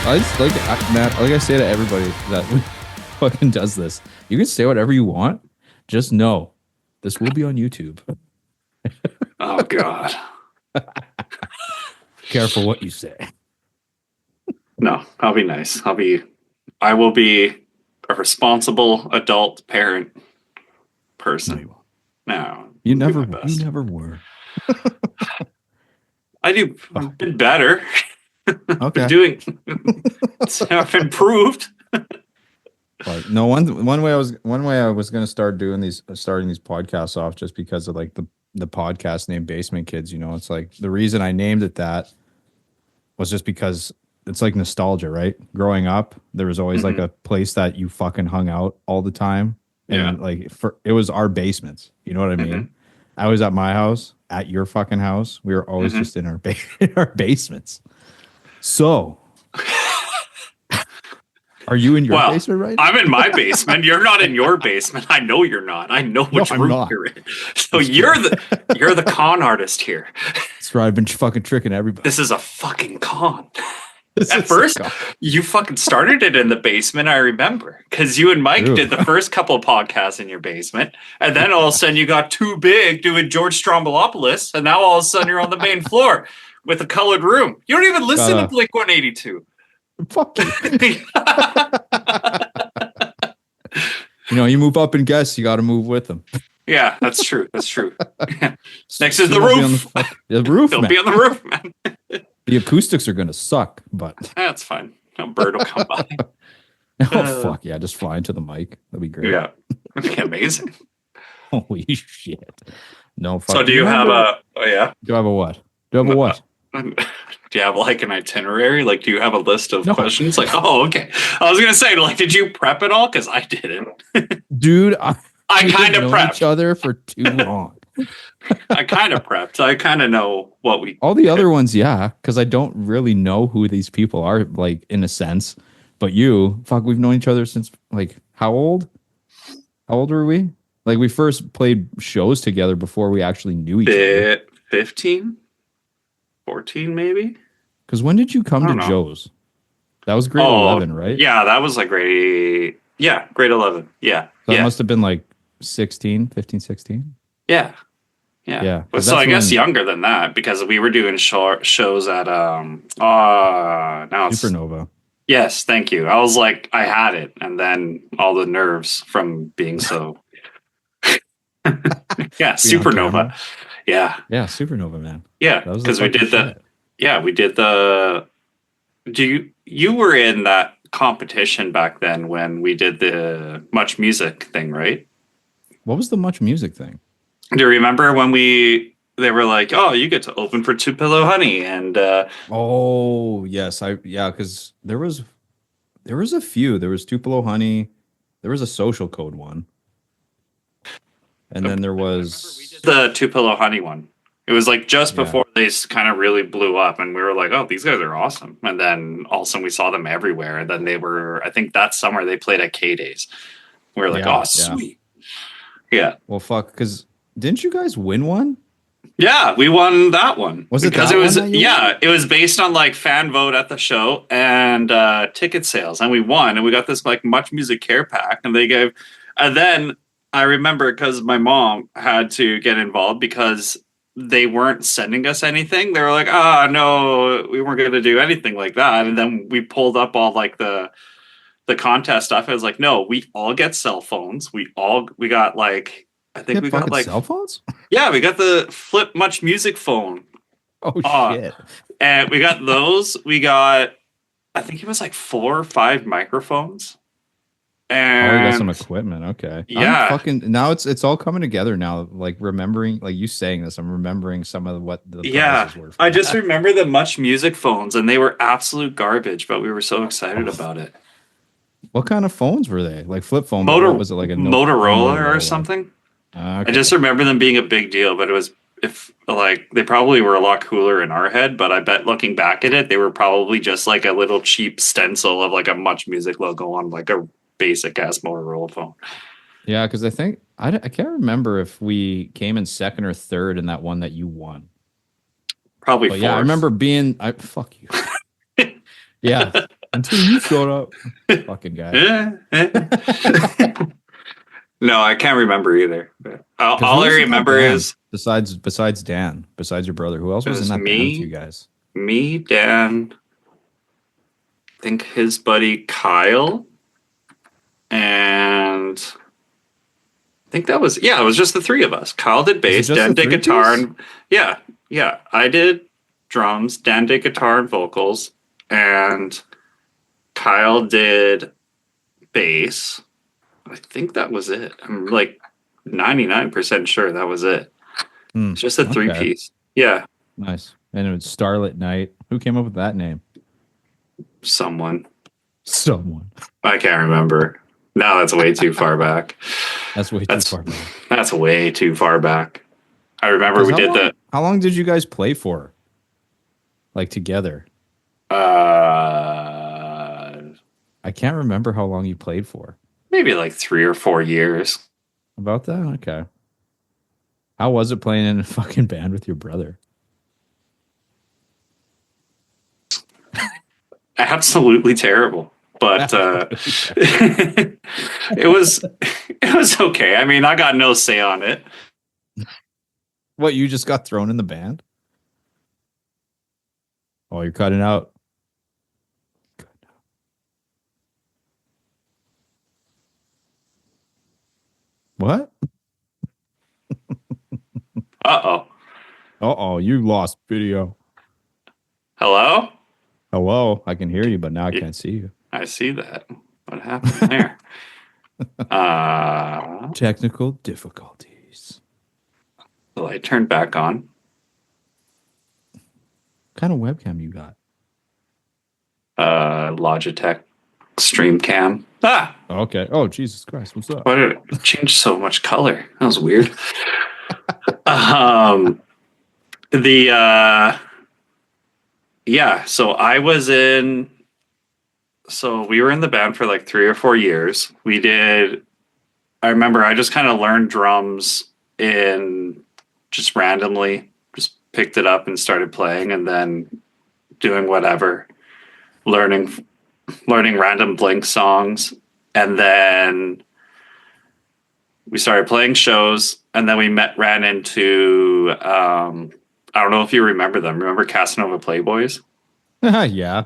I just Matt, like I say to everybody that fucking does this, you can say whatever you want. Just know this will be on YouTube. Oh God. Careful what you say. No, I'll be nice. I will be a responsible adult parent person. No, You I'll do never, my best. you never were. I do. I've been better. Okay. I've improved. But no, one way I was gonna starting these podcasts off just because of like the podcast name Basement Kids. You know, it's like the reason I named it that was just because it's like nostalgia, right? Growing up, there was always like a place that you fucking hung out all the time, and like it was our basements. You know what I mean? I was at my house, at your fucking house. We were always just in our basements. So. Are you in your basement right now? I'm in my basement. You're not in your basement. I know you're not. I know which room you're in. So you're the con artist here. That's right. I've been fucking tricking everybody. This is a fucking con. At first, you fucking started it in the basement, I remember. Because you and Mike did the first couple of podcasts in your basement. And then all of a sudden you got too big doing George Stroumboulopoulos. And now all of a sudden you're on the main floor with a colored room. You don't even listen to Blink 182. Fuck you. You know, you move up in guests, you got to move with them. Yeah, that's true. That's true. Next is the roof. The roof, They'll be on the roof, man. The acoustics are going to suck, but that's fine. No bird will come by. Oh, fuck yeah. Just fly into the mic. That'd be great. Yeah. That'd be amazing. Holy shit. No, fuck. So do you have a, oh yeah? Do I have a what? Do I have a what? Do you have like an itinerary? Like, do you have a list of questions? Like, oh, okay. I was going to say, like, did you prep it all? Because I didn't. Dude, I kind of prepped. Each other for too long. I kind of prepped. I kind of know what we... All the other ones, yeah, because I don't really know who these people are, like, in a sense. But you, fuck, we've known each other since, like, how old? How old were we? Like, we first played shows together before we actually knew each other. 15? 14, maybe? Because when did you come to Joe's? That was grade 11, right? Yeah, that was like grade 11. Yeah. So that must have been like 15, 16? Yeah. So I guess younger than that because we were doing shows at now Supernova. Yes, thank you. I was like, I had it, and then all the nerves from being so Supernova. Yeah, Supernova, man. Yeah, because we did the. Yeah, we did the. You were in that competition back then when we did the Much Music thing, right? What was the Much Music thing? Do you remember when they were like, "Oh, you get to open for Two Pillow Honey," and oh yes, because there was a few. There was Tupelo Honey. There was a Social Code one. And then there was the Tupelo Honey one. It was like just before they kind of really blew up, and we were like, "Oh, these guys are awesome!" And then all of a sudden we saw them everywhere. And then they were, I think that summer they played at K Days. We were like, "Oh, sweet." Yeah. Well, fuck, because didn't you guys win one? Yeah, we won that one. Was it because that it was one that you won? It was based on like fan vote at the show and ticket sales, and we won, and we got this like Much Music care pack, and they gave, and then I remember because my mom had to get involved because they weren't sending us anything. They were like, no, we weren't going to do anything like that. And then we pulled up all like the contest stuff. I was like, no, we all get cell phones. We got like, I think we got like cell phones. Yeah, we got the Flip Much Music phone. Oh shit! And we got those. We got, I think it was like 4 or 5 microphones. And we got some equipment. Okay. Yeah. Now it's all coming together now. Like remembering, like you saying this, I'm remembering some of what the prizes were. I just remember the Much Music phones, and they were absolute garbage, but we were so excited about it. What kind of phones were they? Like flip phone? Was it like a Motorola or something? Okay. I just remember them being a big deal, but it was they probably were a lot cooler in our head, but I bet looking back at it, they were probably just like a little cheap stencil of like a Much Music logo on like a basic ass Motorola phone. Yeah, because I think I can't remember if we came in second or third in that one that you won. Probably fourth. Yeah, I remember being fuck you. Yeah. Until you showed up. Fucking guy. No, I can't remember either. Because who All I was in that remember band is besides Dan, besides your brother? Who else it was in was that band with you guys? me, Dan, I think his buddy Kyle, and I think that was it was just the three of us. Kyle did Was it bass, just a Dan did three guitar, piece? and I did drums, Dan did guitar and vocals, and Kyle did bass. I think that was it. I'm like 99% sure that was it. It's just a three Okay. piece. Yeah, Nice. And it was Starlit Night. Who came up with that name? someone. Someone. I can't remember. No, that's way too far back. That's way too far back. That's way too far back. I remember Because we did the how long did you guys play for? Like together? I can't remember how long you played for. maybe like 3 or 4 years. About that? Okay. How was it playing in a fucking band with your brother? Absolutely terrible. But it was okay. I mean, I got no say on it. What, you just got thrown in the band? Oh, you're cutting out. What? Uh-oh. Uh-oh, you lost video. Hello? Hello, I can hear you, but now I can't see you. I see that. What happened there? Technical difficulties. The light turned back on. What kind of webcam you got? Logitech Stream Cam. Ah! Okay. Oh, Jesus Christ. What's up? Why did it change so much color? That was weird. So I was in so we were in the band for like 3 or 4 years. I remember I just kind of learned drums in just randomly, just picked it up and started playing and then doing whatever, learning random Blink songs. And then we started playing shows and then we ran into, I don't know if you remember them. Remember Casanova Playboys? Yeah.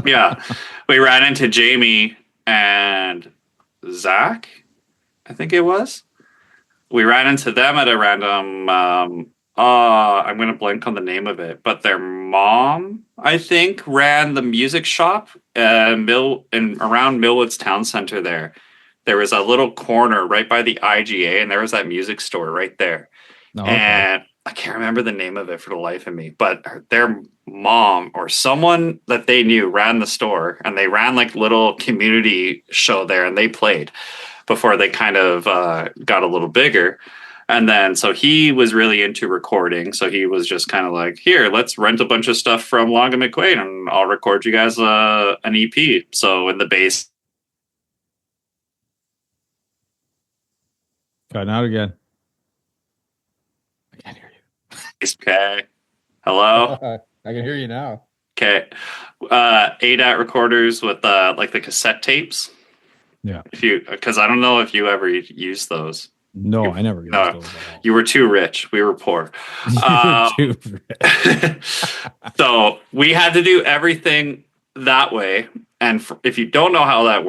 Yeah. We ran into Jamie and Zach, I think it was. We ran into them at a random, I'm going to blank on the name of it, but their mom, I think, ran the music shop around Millwoods Town Center there. There was a little corner right by the IGA, and there was that music store right there. Oh, okay. And I can't remember the name of it for the life of me, but their mom or someone that they knew ran the store, and they ran like little community show there, and they played before they kind of got a little bigger. And then, so he was really into recording. So he was just kind of like, here, let's rent a bunch of stuff from Long and McQuaid and I'll record you guys an EP. So in the bass. Cutting out again. I can't hear you. Okay. Hello? I can hear you now. Okay. ADAT recorders with like the cassette tapes. Yeah. Because I don't know if you ever used those. No, I never used those at all. You were too rich. We were poor. Too rich. So we had to do everything that way. And if you don't know how it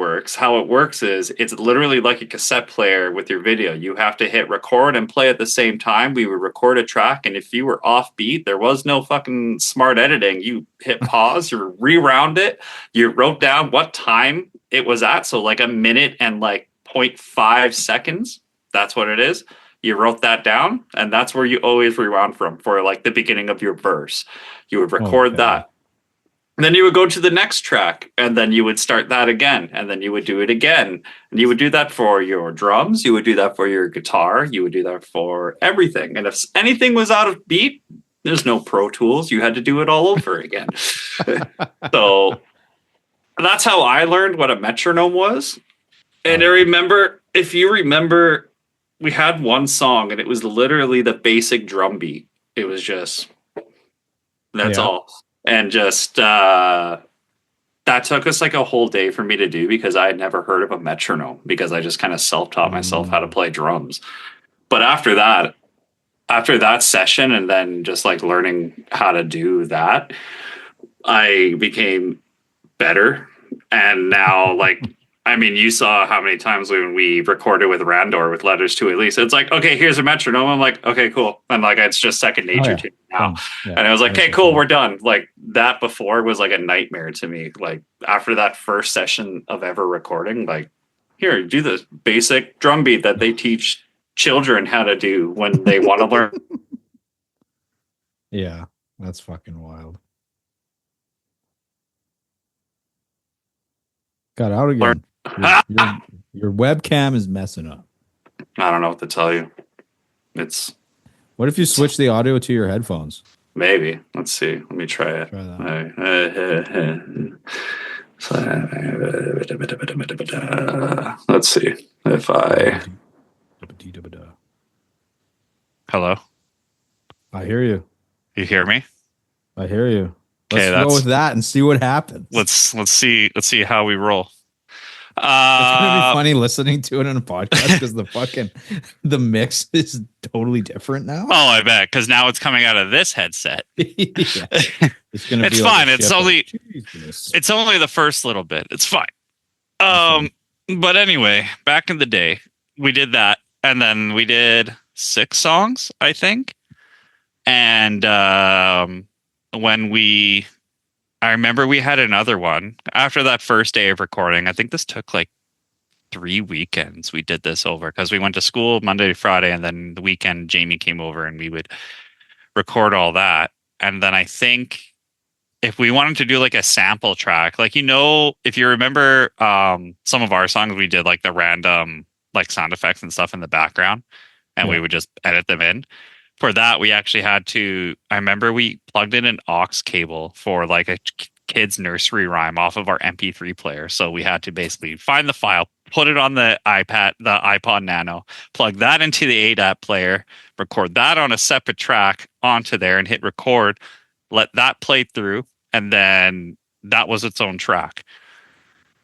works is it's literally like a cassette player with your video. You have to hit record and play at the same time. We would record a track, and if you were off beat, there was no fucking smart editing. You hit pause, you rewound it, you wrote down what time it was at. So like a minute and like 0.5 seconds. That's what it is. You wrote that down, and that's where you always rewound from for like the beginning of your verse. You would record that. And then you would go to the next track, and then you would start that again, and then you would do it again. And you would do that for your drums, you would do that for your guitar, you would do that for everything. And if anything was out of beat, there's no Pro Tools. You had to do it all over again. So that's how I learned what a metronome was. And I remember, if you remember, we had one song, and it was literally the basic drum beat. It was just, that's all. And just, that's that took us like a whole day for me to do because I had never heard of a metronome because I just kind of self-taught myself how to play drums. But after that session and then just like learning how to do that, I became better. And now, like, I mean, you saw how many times when we recorded with Randor with Letters to Elise. It's like, okay, here's a metronome. I'm like, okay, cool. And like, it's just second nature to me now. Yeah, and I was like, okay, 100%. cool, we're done. Like that before was like a nightmare to me. Like after that first session of ever recording, like, here, do this basic drum beat that they teach children how to do when they want to learn. Yeah, that's fucking wild. Got out again. Your webcam is messing up. I don't know what to tell you. It's What if you switch the audio to your headphones? maybe. Let's see. Let me try it. Try that. Let's see if I. Hello. I hear you. You hear me? I hear you. Okay, Let's go with that and see what happens. Let's see how we roll. It's gonna be funny listening to it in a podcast because the mix is totally different now. Oh, I bet, because now it's coming out of this headset. Yeah. It's gonna. It's be fine. Like It's only the first little bit. It's fine. But anyway, back in the day, we did that, and then we did 6 songs, I think. And I remember we had another one after that first day of recording. I think this took like 3 weekends. We did this over because we went to school Monday to Friday, and then the weekend Jamie came over and we would record all that. And then I think if we wanted to do like a sample track, like, if you remember some of our songs, we did like the random like sound effects and stuff in the background, and we would just edit them in. For that, we actually had to, I remember we plugged in an aux cable for like a kid's nursery rhyme off of our MP3 player. So we had to basically find the file, put it on the iPod Nano, plug that into the ADAT player, record that on a separate track onto there and hit record, let that play through. And then that was its own track.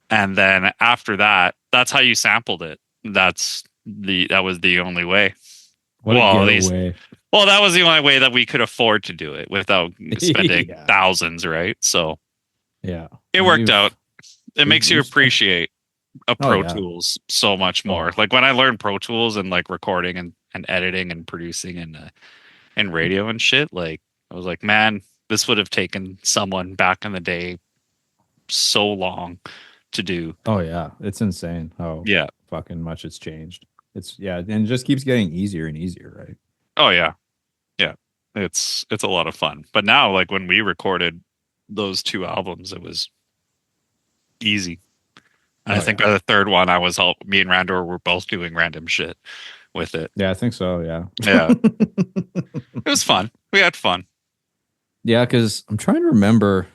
And then after that, that's how you sampled it. That was the only way. Well, that was the only way that we could afford to do it without spending thousands, right? So yeah, it worked out. It makes you appreciate Pro Tools so much more. Like when I learned Pro Tools and like recording and editing and producing and radio and shit, like I was like, man, this would have taken someone back in the day so long to do. Oh yeah, it's insane how fucking much it's changed. And it just keeps getting easier and easier, right? Oh yeah. It's a lot of fun. But now, like when we recorded those 2 albums, it was easy. I think by the third one, me and Randor were both doing random shit with it. Yeah, I think so. Yeah. Yeah. It was fun. We had fun. Yeah, because I'm trying to remember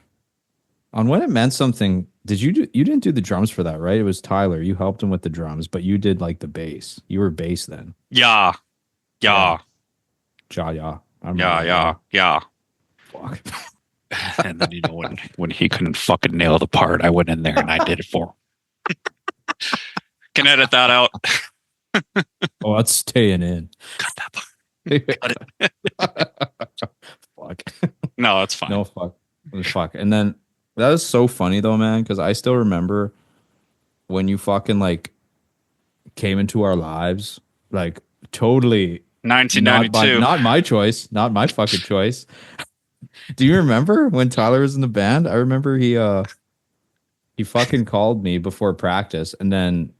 on when it meant something. You didn't do the drums for that, right? It was Tyler. You helped him with the drums, but you did like the bass. You were bass then. Yeah. Fuck. And then when he couldn't fucking nail the part, I went in there and I did it for him. Can edit that out. Oh, that's staying in. Cut that part. Cut it. Fuck. No, that's fine. No, fuck. And then that was so funny though, man, because I still remember when you fucking like came into our lives, like totally 1992. Not my choice, not my fucking choice. Do you remember when Tyler was in the band? I remember he fucking called me before practice, and then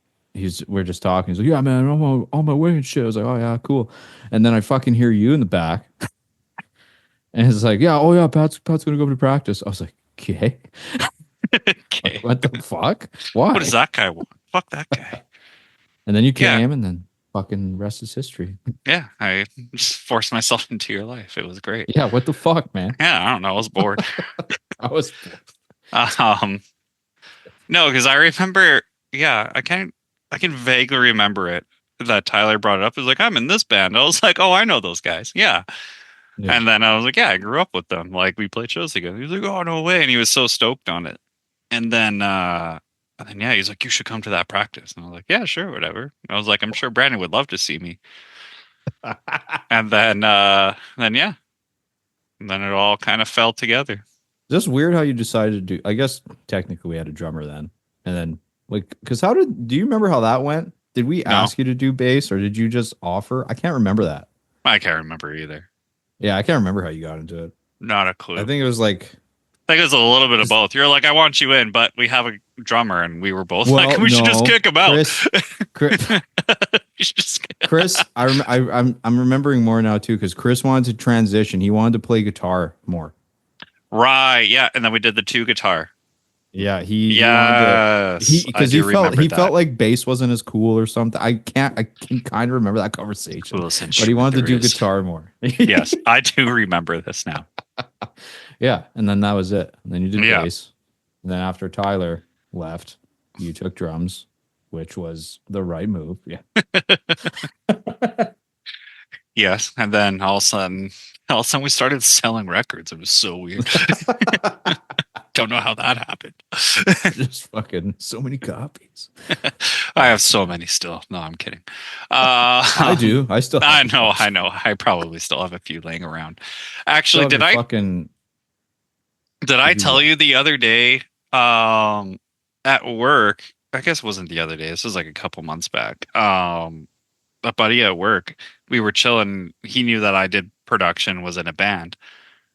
we're just talking. He's like, "Yeah, man, I'm on my way and shit." I was like, "Oh yeah, cool." And then I fucking hear you in the back, and he's like, "Yeah, oh yeah, Pat's gonna go to practice." I was like, "Okay, Okay. Like, what the fuck? Why? What does that guy want? Fuck that guy." And then you came, and then fucking rest is history. Yeah, I just forced myself into your life. It was great. Yeah, what the fuck, man? Yeah, I don't know. I was bored. I was bored. No, because I remember. Yeah, I can vaguely remember it that Tyler brought it up. It was like, I'm in this band. I was like, oh, I know those guys. Yeah. And then I was like, yeah, I grew up with them. Like we played shows together. He was like, oh, no way. And he was so stoked on it. And then yeah, he's like, you should come to that practice. And I was like, yeah, sure, whatever. And I was like, I'm sure Brandon would love to see me. And then yeah, and then it all kind of fell together. Just weird how you decided to do. I guess technically we had a drummer then, and then like, because how did do you remember how that went? Did we No, ask you to do bass, or did you just offer? I can't remember that. I can't remember either. Yeah, I can't remember how you got into it. Not a I clue. think it was like, I think it was a little bit of 'cause- both. You're like, I want you in, but we have a drummer, and we were both like, well, we should just no, kick him out. Chris, You should just Chris. I'm remembering more now too because Chris wanted to transition. He wanted to play guitar more. right, yeah. And then we did the two guitar. Yeah, he wanted to Yes, I because do he remember felt that. like bass wasn't as cool or something. I can kind of remember that conversation, Coolest but he instrument wanted to there do is. guitar more. Yes, I do remember this now. Yeah, and then that was it. And then you did Yeah. bass. And then after Tyler left, you took drums, which was the right move. Yeah. Yes, and then all of a sudden, we started selling records. It was so weird. Don't know how that happened. Just fucking so many copies. I have so many still. No, I'm kidding. I do. I still I have know. those. I know. I probably still have a few laying around. Still Actually, have your fucking did I did you tell what? you the other day at work? I guess it wasn't the other day. This was like a couple months back. A buddy at work, we were chilling. He knew that I did production, was in a band,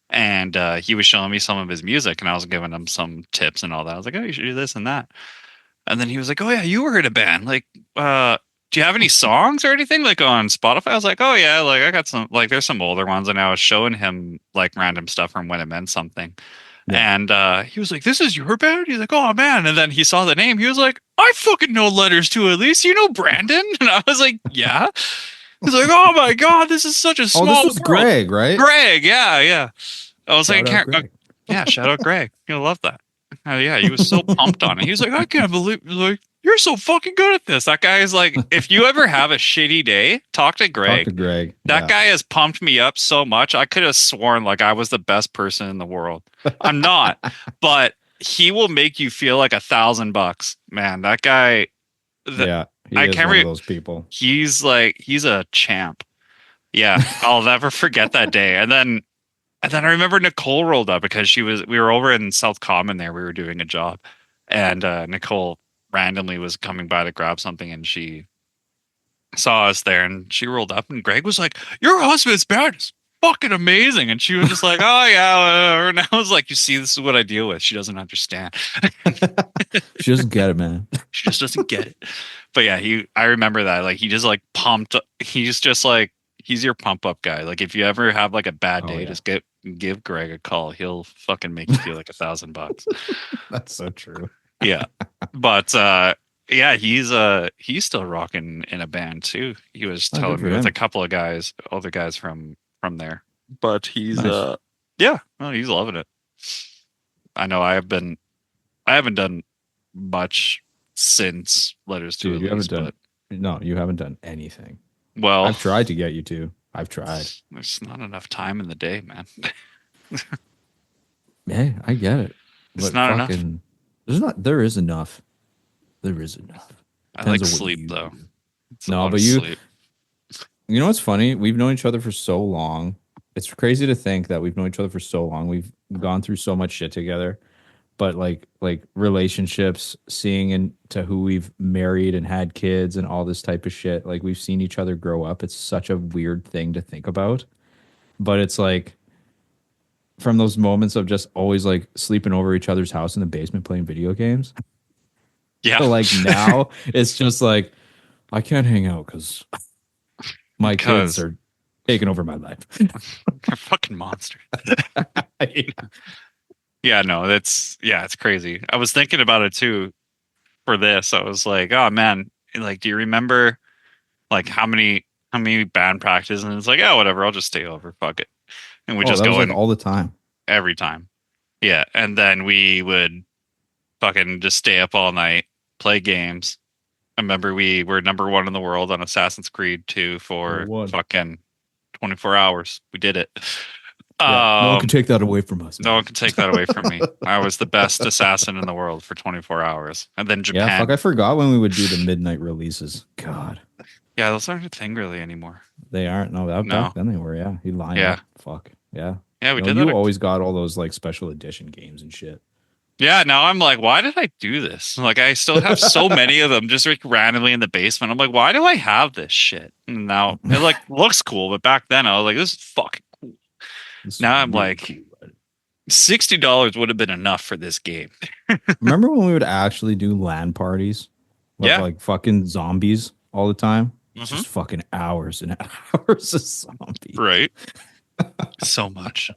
and he was showing me some of his music, and I was giving him some tips and all that. I was like, "Oh, you should do this and that." And then he was like, "Oh yeah, you were in a band. Like, do you have any songs or anything like on Spotify?" I was like, "Oh yeah, like I got some. Like, there's some older ones." And I was showing him like random stuff from when it meant something. Yeah. And he was like, "This is your band?" He's like, "Oh man!" And then he saw the name. He was like, "I fucking know Letters to Elise. You know Brandon?" And I was like, "Yeah." He's like, "Oh my god, this is such a Oh, this small was world." Greg, right? Greg, yeah, yeah. I was like, I Shout out can't. Greg. Yeah, shout out Greg. You'll love that. Yeah, he was so pumped on it. He was like, I can't believe, like, you're so fucking good at this. That guy is like, if you ever have a shitty day, talk to Talk to Greg. Greg. That Yeah. guy has pumped me up so much. I could have sworn like I was the best person in the world. I'm not, but he will make you feel like $1,000. Man, that guy, Yeah. He I is can't one of re- those people. he's a champ. Yeah, I'll never forget that day. And then I remember Nicole rolled up because we were over in South Common there. We were doing a job. And Nicole randomly was coming by to grab something and she saw us there and she rolled up and Greg was like, "Your husband's band is fucking amazing." And she was just like, "Oh yeah, whatever." And I was like, "You see, this is what I deal with. She doesn't understand. She doesn't get it, man. She just doesn't get it." But yeah, I remember that. Like he just like pumped. He's just like he's your pump up guy. Like if you ever have like a bad Oh day, yeah. just give Greg a call. He'll fucking make you feel like $1,000. That's so true. Yeah, but yeah, he's still rocking in a band too. He was Oh, good telling for me with a him. couple of guys, other guys from there. But he's Nice. yeah, no, he's loving it. I know I haven't done much since Letters to Dude, you Elise, haven't done but no, you haven't done anything. well, I've tried to get you to. I've tried. there's not enough time in the day, man. Hey, I get it. It's But not enough. fucking there is enough. There is enough. I like Depends on what sleep you though. do. It's a No, lot but of sleep. you know what's funny? We've known each other for so long. It's crazy to think that we've known each other for so long. We've gone through so much shit together. But like relationships, seeing into who we've married and had kids and all this type of shit. Like we've seen each other grow up. It's such a weird thing to think about. But it's like from those moments of just always like sleeping over each other's house in the basement playing video games. Yeah, So like now it's just like I can't hang out because my kids because are taking over my life. they're fucking monsters. Yeah, no, it's crazy. I was thinking about it too for this. I was like, oh man, like, do you remember like how many band practices? And it's like, oh, whatever, I'll just stay over. Fuck it. And we Oh, just that was go like in all the time. every time. Yeah. And then we would fucking just stay up all night, play games. I remember we were number one in the world on Assassin's Creed 2 Number for one. fucking 24 hours. We did it. Yeah, no one can take that away from us. No one can take that away from me. I was the best assassin in the world for 24 hours. And then Japan. Yeah, fuck, I forgot when we would do the midnight releases. God. Yeah, those aren't a thing really anymore. They aren't. No, No. back then they were, yeah. He'd line Yeah. up. Fuck. Yeah. Yeah, we No, did you that. always got all those like special edition games and shit. Yeah, now I'm like, why did I do this? Like, I still have so many of them just like randomly in the basement. I'm like, why do I have this shit? And now it like looks cool, but back then I was like, this is fucking cool. This Now is I'm really like, cool. $60 would have been enough for this game. Remember when we would actually do LAN parties with Yeah. like fucking zombies all the time? It's Mhm. just fucking hours and hours of zombies. Right. So much.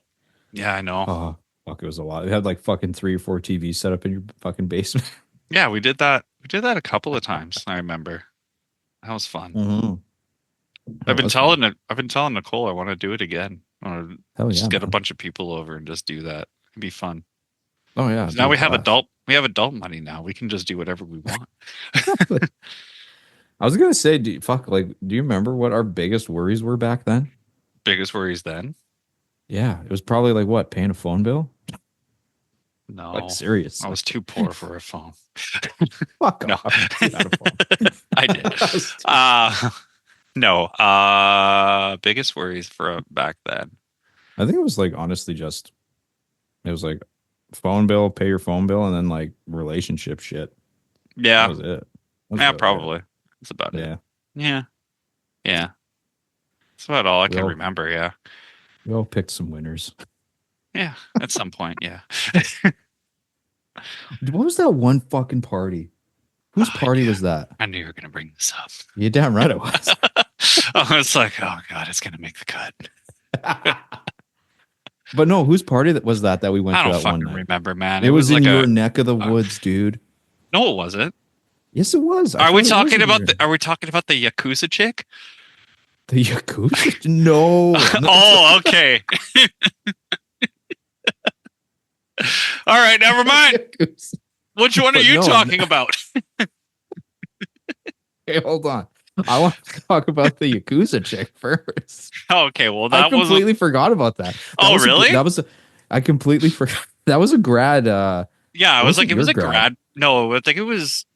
Yeah, I know. Oh, fuck, it was a lot. We had like fucking 3 or 4 TVs set up in your fucking basement. Yeah, we did that. We did that a couple of times. I remember. That was fun. Mm-hmm. I've been telling Nicole I want to do it again. I want to Hell just yeah, get a man. bunch of people over and just do that. It'd be fun. Oh yeah. 'Cause now we have blast. adult money now. We can just do whatever we want. I was gonna say, do you remember what our biggest worries were back then? Biggest worries then? Yeah, it was probably like what, paying a phone bill? No. Like serious. I was too poor for a phone. Fuck No. off. You had a phone. I did. That was too- No. Biggest worries for back then. I think it was like honestly just it was like phone bill, pay your phone bill, and then like relationship shit. Yeah. That was it. That was Yeah, about probably. That's about it. it. Yeah. Yeah. Yeah. That's about all I can Well- remember. Yeah. We all picked some winners. Yeah. At some point. Yeah. What was that one fucking party? Whose Oh, party yeah. was that? I knew you were going to bring this up. You damn right it was. I was like, oh, God, it's going to make the cut. But no, whose party that was that we went I to don't that one fucking night? remember, man. It was in like your neck of the woods, dude. No, it wasn't. Yes, it was. I Are we thought it was talking in about your- Are we talking about the Yakuza chick? the Yakuza? No. Oh, okay. All right, never mind. Yakuza. Which one are But you no, talking about? Hey, hold on. I want to talk about the Yakuza chick first. Okay, well I that was completely forgot about that. Oh, really? I completely forgot. That was a grad. yeah. I Or was was it like, it was your a grad. grad? No, I think it was.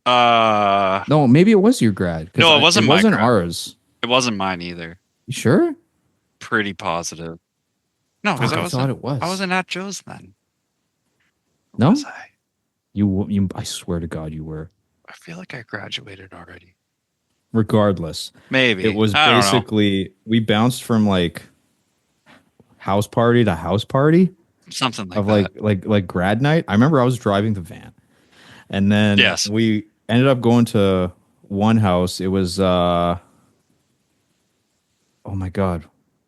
No, maybe it was your grad. 'cause No, it wasn't It my wasn't grad. ours. It wasn't mine either. You sure? Pretty positive. No, because Fuck, I thought it was. I wasn't at Joe's then. No? Was I? You. I swear to God, you were. I feel like I graduated already. Regardless, Maybe it was I don't know. basically we bounced from like house party to house party Something like of that. like grad night. I remember I was driving the van, and then Yes. we ended up going to one house. It was oh my God,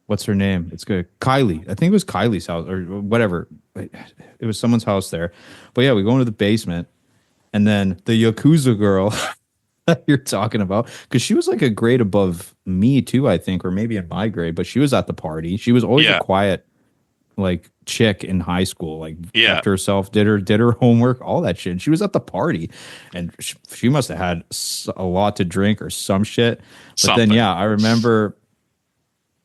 what's her name? It's good, Kylie. I think it was Kylie's house or whatever. It was someone's house there, but yeah, we go into the basement, and then the Yakuza girl that you're talking about, because she was like a grade above me too, I think, or maybe in my grade, but she was at the party. She was always Yeah. a quiet like chick in high school, like Yeah. kept to herself, did her homework, all that shit. And she was at the party, and she must have had a lot to drink or some shit. But Something. then yeah, I remember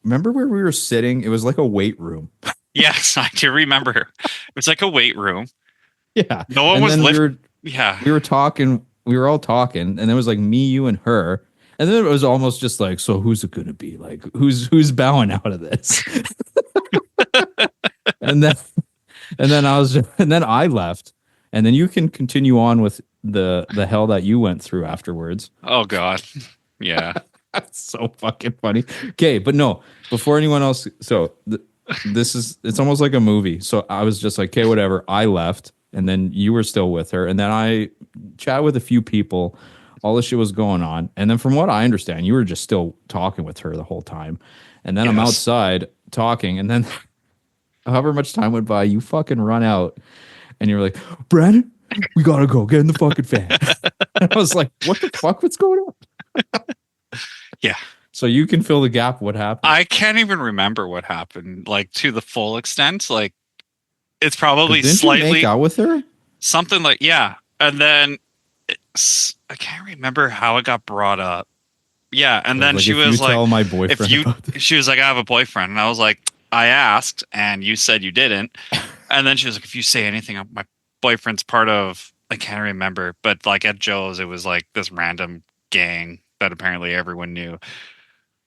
where we were sitting. It was like a weight room. Yes, I do remember. It was like a weight room. Yeah, No one and was then lifting. Yeah. we were talking, we were all talking, and it was like me, you, and her. And then it was almost just like, so who's it gonna be? Like who's bowing out of this? and then I left. And then you can continue on with the hell that you went through afterwards. Oh God. Yeah. That's so fucking funny. Okay, but no, before anyone else, it's almost like a movie. So I was just like, okay, whatever. I left, and then you were still with her, and then I chatted with a few people. All this shit was going on, and then from what I understand, you were just still talking with her the whole time. And then I'm Yes. outside talking, and then however much time went by, you fucking run out, and you're like, Brandon, we gotta go. Get in the fucking van. And I was like, what the fuck? What's going on? Yeah. So you can fill the gap. What happened? I can't even remember what happened, like to the full extent. Like it's probably Didn't you slightly make out with her? something like yeah. And then I can't remember how it got brought up. Yeah, and then Like, she if was you like, tell my boyfriend if you, about this. she was like, I have a boyfriend, and I was like, I asked, and you said you didn't. And then she was like, if you say anything, my boyfriend's part of, I can't remember, but like at Joe's, it was like this random gang that apparently everyone knew.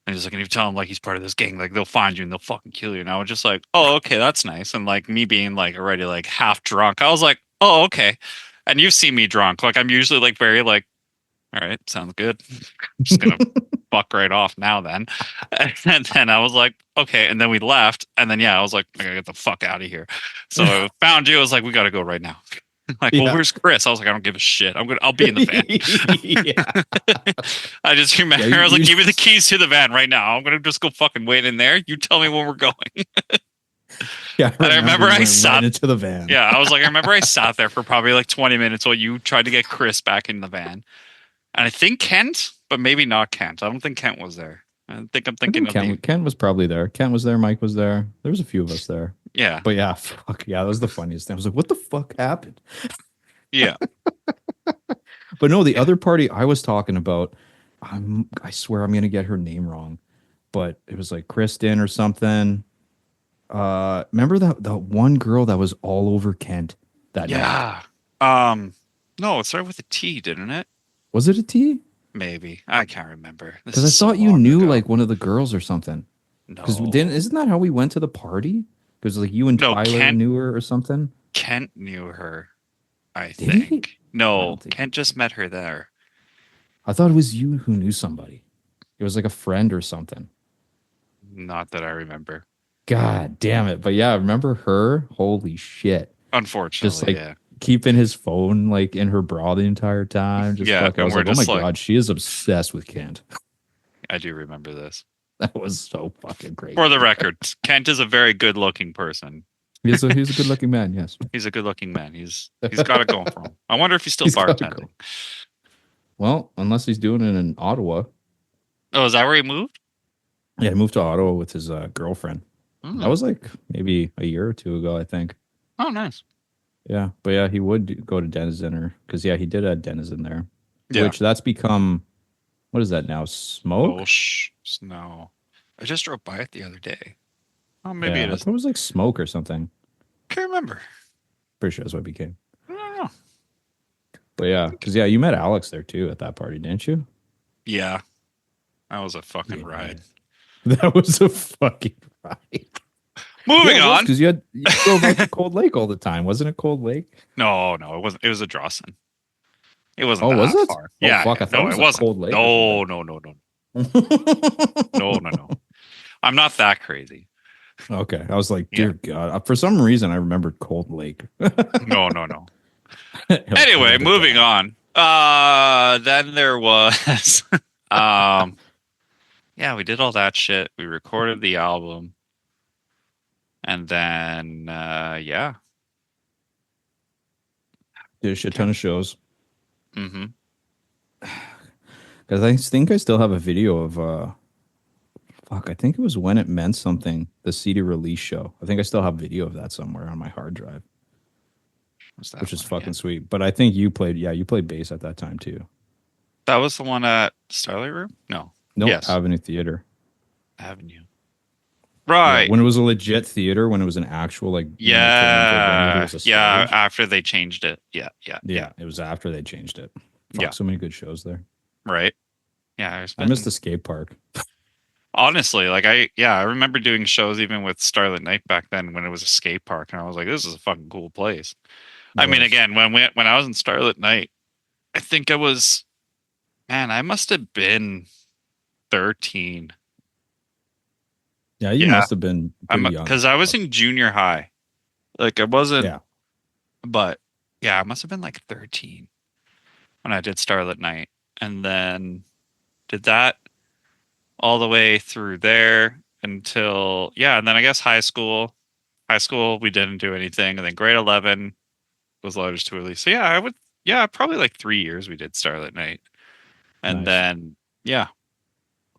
And he's like, and if you tell him like he's part of this gang, like they'll find you and they'll fucking kill you. And I was just like, oh, okay, that's nice. And like me being like already like half drunk, I was like, oh, okay. And you've seen me drunk. Like I'm usually like very like, all right, sounds good. Just gonna fuck right off now then. And then I was like, okay. And then we left. And then yeah, I was like, I gotta get the fuck out of here. So I found you. I was like, we gotta go right now. Like, well, Yeah. where's Chris? I was like, I don't give a shit. I'll be in the van. Yeah. I just remember Yeah, I was like, you give me the keys to the van right now. I'm gonna just go fucking wait in there. You tell me when we're going. Yeah, And I remember you I went sat right into the van. Yeah, I was like, I remember I sat there for probably like 20 minutes while you tried to get Chris back in the van. And I think Kent, but maybe not Kent. I don't think Kent was there. I think I'm I thinking think of the Kent was probably there. Kent was there. Mike was there. There was a few of us there. yeah. But yeah, fuck yeah, that was the funniest thing. I was like, what the fuck happened? Yeah. But no, the Yeah. other party I was talking about, I swear I'm gonna get her name wrong, but it was like Kristen or something. Remember that the one girl that was all over Kent that night? Yeah. No, it started with a T, didn't it? Was it a T? Maybe. I can't remember. This Because I is so thought you long knew ago. like one of the girls or something. Because didn't No. isn't that how we went to the party? Because like you and No, Tyler knew her or something. Kent knew her, I Did he? think. I No, don't think. Kent just met her there. I thought it was you who knew somebody. It was like a friend or something. Not that I remember. God damn it. But yeah, I remember her. Holy shit. Just Unfortunately, like yeah. keeping his phone like in her bra the entire time. Just Yeah, fucking, I and was we're like, oh my just like, God, she is obsessed with Kent. I do remember this. That was so fucking great. For the record, Kent is a very good-looking person. He's a good looking man, yes. He's a good-looking man. He's got it going for him. I wonder if he's still He's got it bartending. going. Well, unless he's doing it in Ottawa. Oh, is that where he moved? Yeah, he moved to Ottawa with his girlfriend. Hmm. That was like maybe a year or two ago, I think. Oh, nice. Yeah, but yeah, he would go to Denizen or because yeah, he did have Denizen there, Yeah. which that's become what is that now? Smoke? No. I just drove by it the other day. Oh, maybe Yeah, it I is. thought it was like Smoke or something. Can't remember. Pretty sure that's what it became. I don't know. But yeah, because yeah, you met Alex there too at that party, didn't you? Yeah. That was a fucking Yeah. ride. That was a fucking ride. Moving on. Because you drove out to Cold Lake all the time, wasn't it? Cold Lake? No, it wasn't. It was a Drawson. It wasn't Oh, that was it? far. Oh, Yeah. fuck, I thought No, it was it like wasn't. Cold Lake No, or no, no, no. something. No. I'm not that crazy. Okay, I was like, dear God. For some reason, I remembered Cold Lake. No. Anyway, moving on. Then there was yeah, we did all that shit. We recorded the album. And then yeah. Did a shit ton of shows. Mm-hmm. Because I think I still have a video of fuck, I think it was When It Meant Something, the CD release show. I think I still have video of that somewhere on my hard drive, What's that which is one fucking again? sweet. But I think you played bass at that time too. That was the one at Starlight Room? No. Nope, Yes. Avenue Theater. Avenue. Yeah, Right. when it was a legit theater, when it was an actual like you know, turned into a venue, there was a Yeah, stage. after they changed it. Yeah. Yeah, it was after they changed it. Fuck, Yeah. so many good shows there. Right. Yeah, I missed the skate park. honestly, like I remember doing shows even with Starlit Night back then when it was a skate park, and I was like, this is a fucking cool place. I mean, Nice. again, when I was in Starlit Night, I think I must have been 13. Yeah, you Yeah. must have been pretty young. Because I was in junior high. Like I wasn't, Yeah. but yeah, I must have been like 13 when I did Starlit Night, and then did that all the way through there until and then I guess high school. High school we didn't do anything, and then grade 11 was Letters to Elise. So probably like 3 years we did Starlit Night, and Nice. then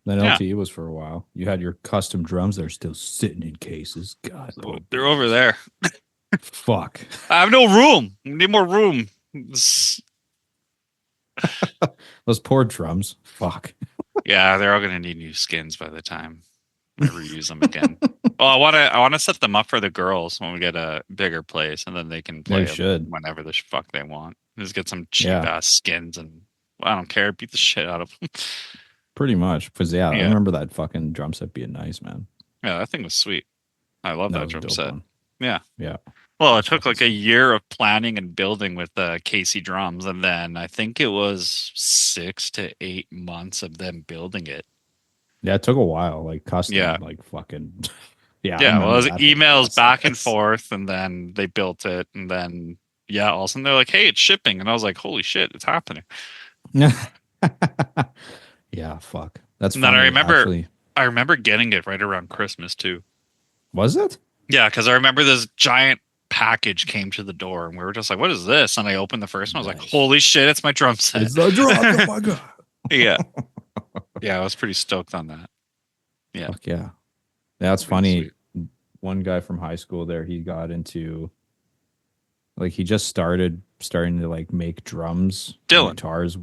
Then Yeah. LTE was for a while. You had your custom drums that are still sitting in cases. God, so poor they're over there. fuck. I have no room. I need more room. Those poor drums. Fuck. Yeah, they're all gonna need new skins by the time I reuse them again. Well, I wanna set them up for the girls when we get a bigger place, and then they can They play them should. whenever the fuck they want. Just get some cheap Yeah, ass skins, and I don't care. Beat the shit out of them. pretty much. Because yeah, I Yeah, remember that fucking drum set being nice, man. yeah, that thing was sweet. I love That that was a drum dope set. one. Yeah. Yeah, Well, it that's took fucking like a sweet. year of planning and building with Casey drums, and then I think it was 6 to 8 months of them building it. Yeah, it took a while, like custom, Yeah. like fucking. Yeah, I Yeah. Well, it remember was that whole emails back and process. forth, and then they built it, and then yeah, all of a sudden they're like, "Hey, it's shipping," and I was like, "Holy shit, it's happening!" Yeah, fuck. That's And then funny, actually. I remember getting it right around Christmas too. Was it? Yeah, because I remember this giant package came to the door, and we were just like, "What is this?" And I opened the first one. I was like, Nice. "Holy shit, it's my drum set!" It's the drums. Oh my god. Yeah, yeah, I was pretty stoked on that. Yeah, Fuck yeah. That's pretty funny. sweet. One guy from high school there, he got into like he just starting to like make drums and Dylan, guitars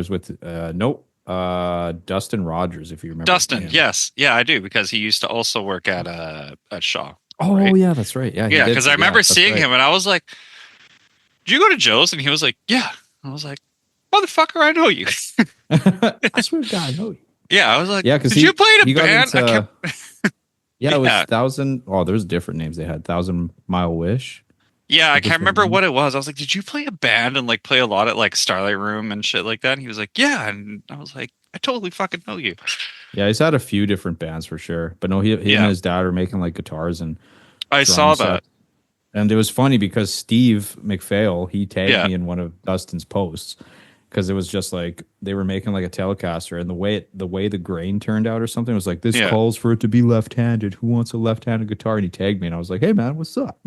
with nope. Dustin Rogers, if you remember Dustin, him. yes, yeah, I do because he used to also work at Shaw, Oh right? yeah, that's right. Yeah, he Yeah, did. because I Yeah, remember that's seeing right. him, and I was like, "Did you go to Joe's?" And he was like, "Yeah." I was like, "Motherfucker, I know you." I swear to God, no. Yeah, I was like, Yeah, because "Did you play in a he got band?" I kept, into yeah, it was yeah, thousand. Oh, there's different names they had. 1,000 Mile Wish. yeah, I I think was can't their remember name. what it was. I was like, "Did you play a band and like play a lot at like Starlight Room and shit like that?" And he was like, "Yeah," and I was like, "I totally fucking know you." Yeah, he's had a few different bands for sure. But no, him and Yeah, his dad are making like guitars and I drum saw that. sets. And it was funny because Steve McPhail, he tagged Yeah, me in one of Dustin's posts because it was just like they were making like a Telecaster, and the way the grain turned out or something was like this yeah, calls for it to be left-handed. Who wants a left-handed guitar? And he tagged me, and I was like, hey man, what's up?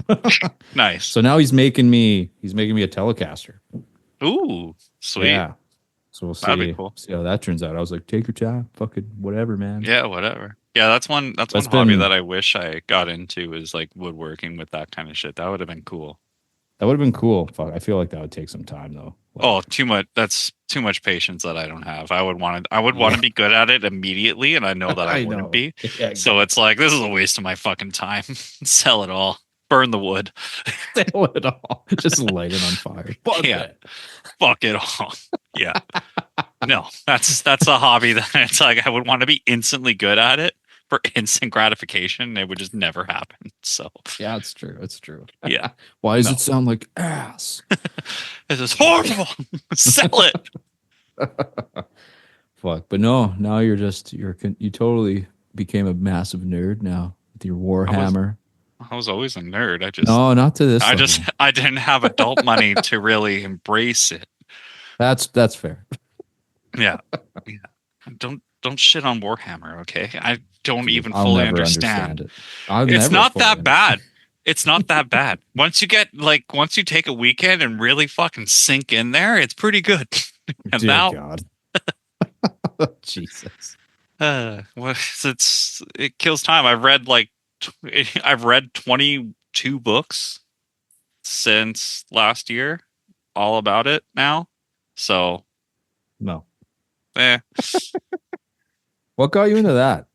nice. So now he's making me a Telecaster. Ooh, sweet. Yeah. So we'll That'd be see cool. see how that turns out. I was like, take your time, fucking whatever, man. Yeah, whatever. Yeah, that's But one it's hobby been that I wish I got into is like woodworking with that kind of shit. That would have been cool. that would have been cool. Fuck, I feel like that would take some time though. Oh, Like, too much. That's too much patience that I don't have. I would want yeah, to be good at it immediately, and I know that I I wouldn't know. be. Yeah, So it's exactly. like this is a waste of my fucking time. Sell it all. Burn the wood. Sell it all. Just light it on fire. Fuck Yeah, it. fuck it all. Yeah. No, that's a hobby that it's like I would want to be instantly good at it for instant gratification. It would just never happen. So Yeah, it's true. It's true. yeah, Why does it no. sound like ass? This is horrible. Sell it. Fuck. But no, now you totally became a massive nerd now with your I was Warhammer. I was always a nerd. No, not to this level. I didn't have adult money to really embrace it. That's fair. Yeah. Yeah. Don't shit on Warhammer, okay? I don't Dude, even I'll fully never understand understand. it. I'll It's never not fully that understand. bad. It's not that bad. Once you take a weekend and really fucking sink in there, it's pretty good. And Dear now God. Jesus. well, it kills time. I've read 22 books since last year, all about it now. So, No. eh. What got you into that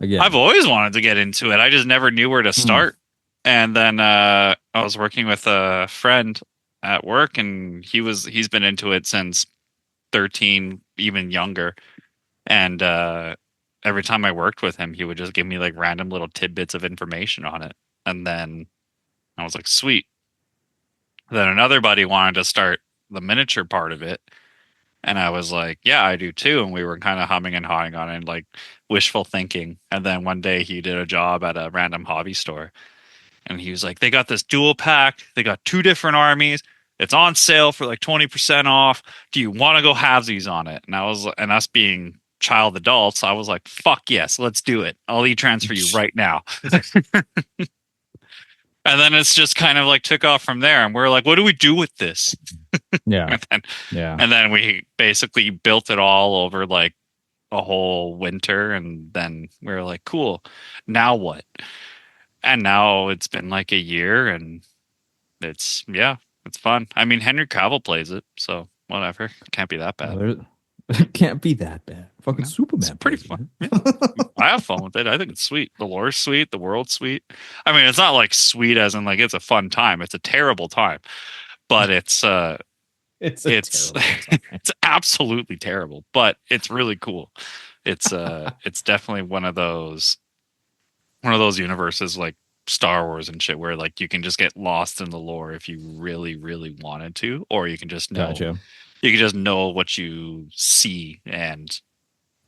I've again? always wanted to get into it. I just never knew where to Hmm. start. And then I was working with a friend at work, and he's been into it since 13, even younger. And every time I worked with him, he would just give me like random little tidbits of information on it. And then I was like, sweet. Then another buddy wanted to start the miniature part of it. And I was like, yeah, I do too. And we were kind of humming and hawing on it, like wishful thinking. And then one day he did a job at a random hobby store. And he was like, they got this dual pack. They got two different armies. It's on sale for like 20% off. Do you want to go halvesies on it? And us being child adults, I was like, fuck yes, let's do it. I'll e-transfer you right now. And then it's just kind of like took off from there. And we're like, what do we do with this? Yeah. And then, Yeah. and then we basically built it all over like a whole winter. And then we were like, cool, now what? And now it's been like a year and yeah, it's fun. I mean, Henry Cavill plays it, so whatever. Can't be that Well, bad. It can't be that bad. Fucking No, it's Superman pretty plays fun. it. Yeah. I have fun with it. I think it's sweet. The lore's sweet. The world's sweet. I mean, it's not like sweet as in like it's a fun time. It's a terrible time, but It's a it's terrible time. it's absolutely terrible, but it's really cool. It's definitely one of those universes like Star Wars and shit where like you can just get lost in the lore if you really really wanted to, or Gotcha. you can just know what you see, and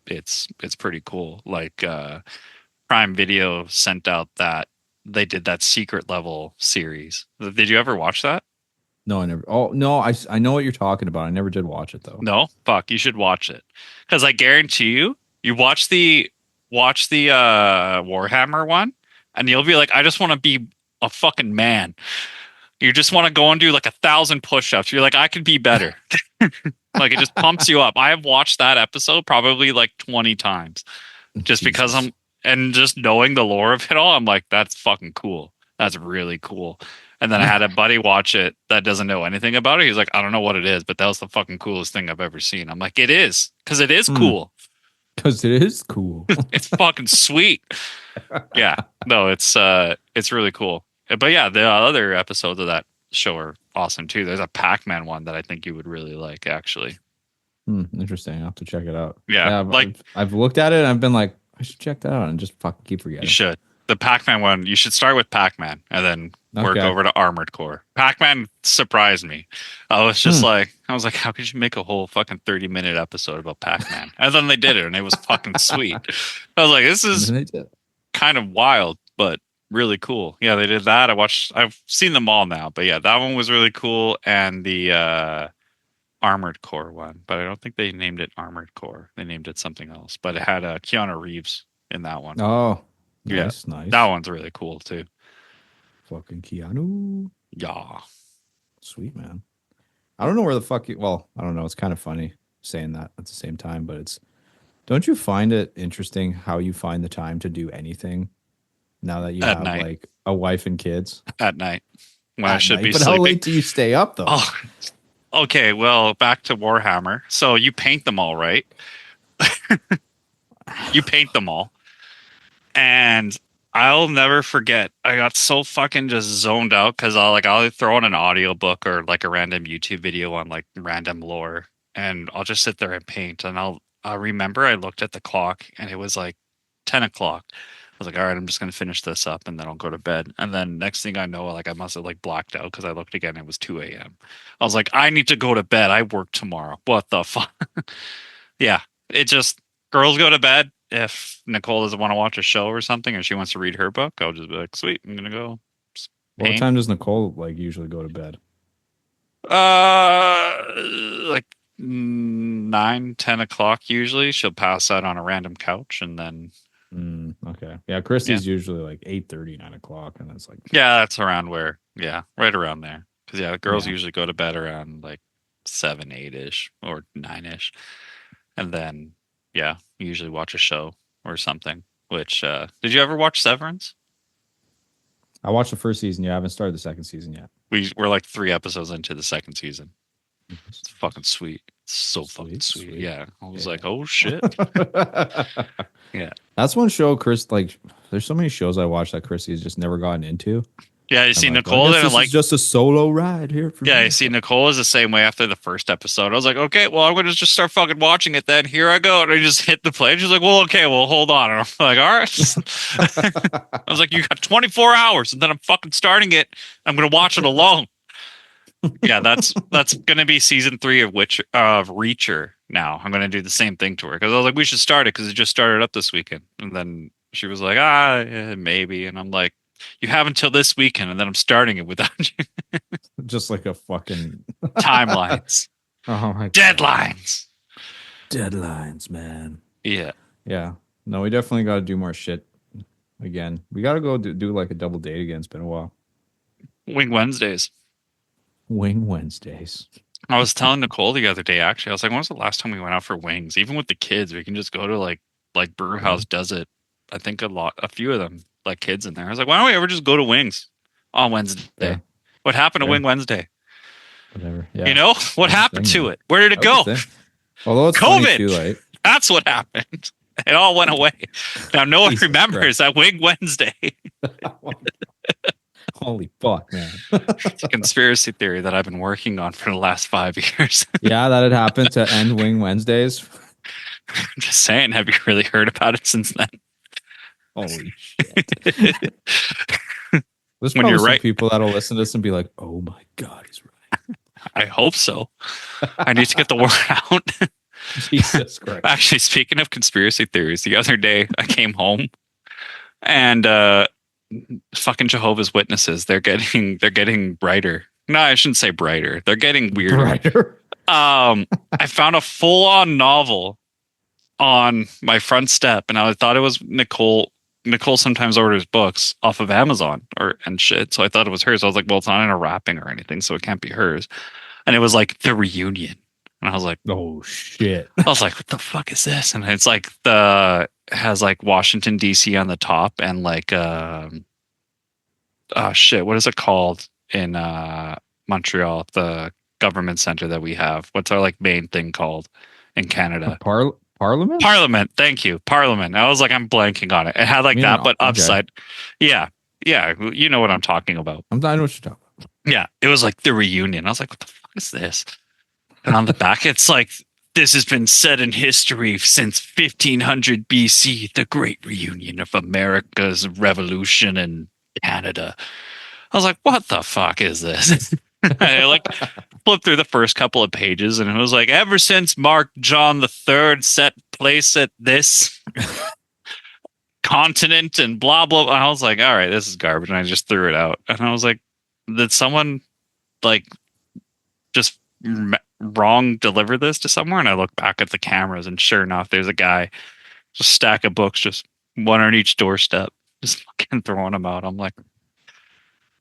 it's pretty cool. Like Prime Video sent out that they did that secret level series. Did you ever watch that? No, I never. Oh no, I know what you're talking about. I never did watch it though. No, fuck, you should watch it because I guarantee you, you watch the Warhammer one, and you'll be like, I just want to be a fucking man. You just want to go and do like 1,000 push-ups. You're like, I could be better. Like it just pumps you up. I have watched that episode probably like 20 times just because Jesus. and just knowing the lore of it all, I'm like, that's fucking cool. That's really cool. And then I had a buddy watch it that doesn't know anything about it. He's like, I don't know what it is, but that was the fucking coolest thing I've ever seen. I'm like, it is, because it is cool. Because it is cool. It's fucking sweet. Yeah. No, it's really cool. But yeah, the other episodes of that show are awesome too. There's a Pac-Man one that I think you would really like, actually. Interesting. I'll have to check it out. Yeah, Yeah, like I've looked at it and I've been like, I should check that out and just fucking keep you forgetting. should. The Pac-Man one, you should start with Pac-Man and then work Okay. over to Armored Core. Pac-Man surprised me. I was just like, how could you make a whole fucking 30-minute episode about Pac-Man? And then they did it and it was fucking sweet. I was like, this And is then they did. kind of wild, but really cool. Yeah, they did that. I've seen them all now, but yeah, that one was really cool. And the Armored Core one, but I don't think they named it Armored Core. They named it something else, but it had Keanu Reeves in that one. Oh, Yeah, nice. that one's really cool too. Fucking Keanu. Yeah. Sweet, man. I don't know where the fuck well, I don't know. It's kind of funny saying that at the same time, but don't you find it interesting how you find the time to do anything now that you At have night. like a wife and kids? At night when I At should night? be But sleeping. how late do you stay up though? Oh, okay. Well, back to Warhammer. So you paint them all, right? You paint them all. And I'll never forget. I got so fucking just zoned out because I'll throw on an audiobook or like a random YouTube video on like random lore, and I'll just sit there and paint. And I remember I looked at the clock and it was like 10 o'clock. I was like, all right, I'm just gonna finish this up and then I'll go to bed. And then next thing I know, like I must have like blacked out because I looked again. It was 2 a.m. I was like, I need to go to bed. I work tomorrow. What the fuck? Yeah, it just girls go to bed. If Nicole doesn't want to watch a show or something, and she wants to read her book, I'll just be like, "Sweet, I'm gonna go What paint." time does Nicole like usually go to bed? Like 9, 10 o'clock usually. She'll pass out on a random couch, and then Okay. Yeah, Christy's usually like 8:30, 9 o'clock, and it's like yeah, that's around where, yeah, right around there. Because yeah, the girls Yeah. usually go to bed around like 7, 8-ish or 9-ish, and then yeah, usually watch a show or something. Which did you ever watch Severance? I watched the first season. You haven't started the second season yet. We're like 3 episodes into the second season. It's fucking sweet. It's so fucking sweet. Yeah. I was like, oh shit. Yeah. That's one show Chris like there's so many shows I watch that Chrissy's just never gotten into. Yeah, you see I'm like, Nicole I guess and this like is just a solo ride here for yeah, me. you see Nicole is the same way after the first episode. I was like, okay, well, I'm gonna just start fucking watching it then. Here I go. And I just hit the play. And she's like, well, okay, well, hold on. And I'm like, all right. I was like, you got 24 hours, and then I'm fucking starting it. I'm gonna watch it alone. Yeah, that's gonna be season 3 of Reacher now. I'm gonna do the same thing to her because I was like, we should start it because it just started up this weekend. And then she was like, yeah, maybe. And I'm like, you have until this weekend, and then I'm starting it without you. Just like a fucking Timelines, oh my deadlines. deadlines, man. Yeah. Yeah. No, we definitely got to do more shit again. We got to go do like a double date again. It's been a while. Wing Wednesdays. Wing Wednesdays. I was telling Nicole the other day, actually, I was like, when was the last time we went out for wings? Even with the kids, we can just go to like Brew House does it. I think a few of them, like kids in there. I was like, why don't we ever just go to Wings on Wednesday? Yeah. What happened to Yeah. Wing Wednesday? Whatever. Yeah. You know, what happened to it? Where did it go? Although it's funny COVID. too, like That's what happened. It all went away. Now no one Jesus remembers Christ. that Wing Wednesday. Holy fuck, man. It's a conspiracy theory that I've been working on for the last 5 years. Yeah, that had happened to end Wing Wednesdays. I'm just saying, have you really heard about it since then? Holy shit. There's When probably you're some right. people that'll listen to this and be like, oh my God, he's right. I hope so. I need to get the word out. Jesus Christ. Actually, speaking of conspiracy theories, the other day I came home and fucking Jehovah's Witnesses, they're getting brighter. No, I shouldn't say brighter. They're getting weirder. Brighter. I found a full-on novel on my front step, and I thought it was Nicole. Nicole sometimes orders books off of Amazon and shit, so I thought it was hers. I was like, well, it's not in a wrapping or anything, so it can't be hers. And it was like The Reunion, and I was like, Oh shit. what the fuck is this? And it's like has like Washington D.C. on the top, and like shit, what is it called in Montreal? The government center that we have. What's our like main thing called in Canada? Parliament? Parliament. Thank you. Parliament. I was like, I'm blanking on it. It had like You that, know, but okay. upside. Yeah. Yeah. You know what I'm talking about. I know what you're talking about. Yeah. It was like The Reunion. I was like, what the fuck is this? And on the back, it's like, this has been said in history since 1500 BC, the great reunion of America's revolution in Canada. I was like, what the fuck is this? I like flipped through the first couple of pages, and it was like, ever since Mark John III set place at this continent and blah, blah, blah. I was like, all right, this is garbage. And I just threw it out. And I was like, did someone like just wrong deliver this to somewhere? And I look back at the cameras, and sure enough, there's a guy, just a stack of books, just one on each doorstep, just fucking throwing them out. I'm like,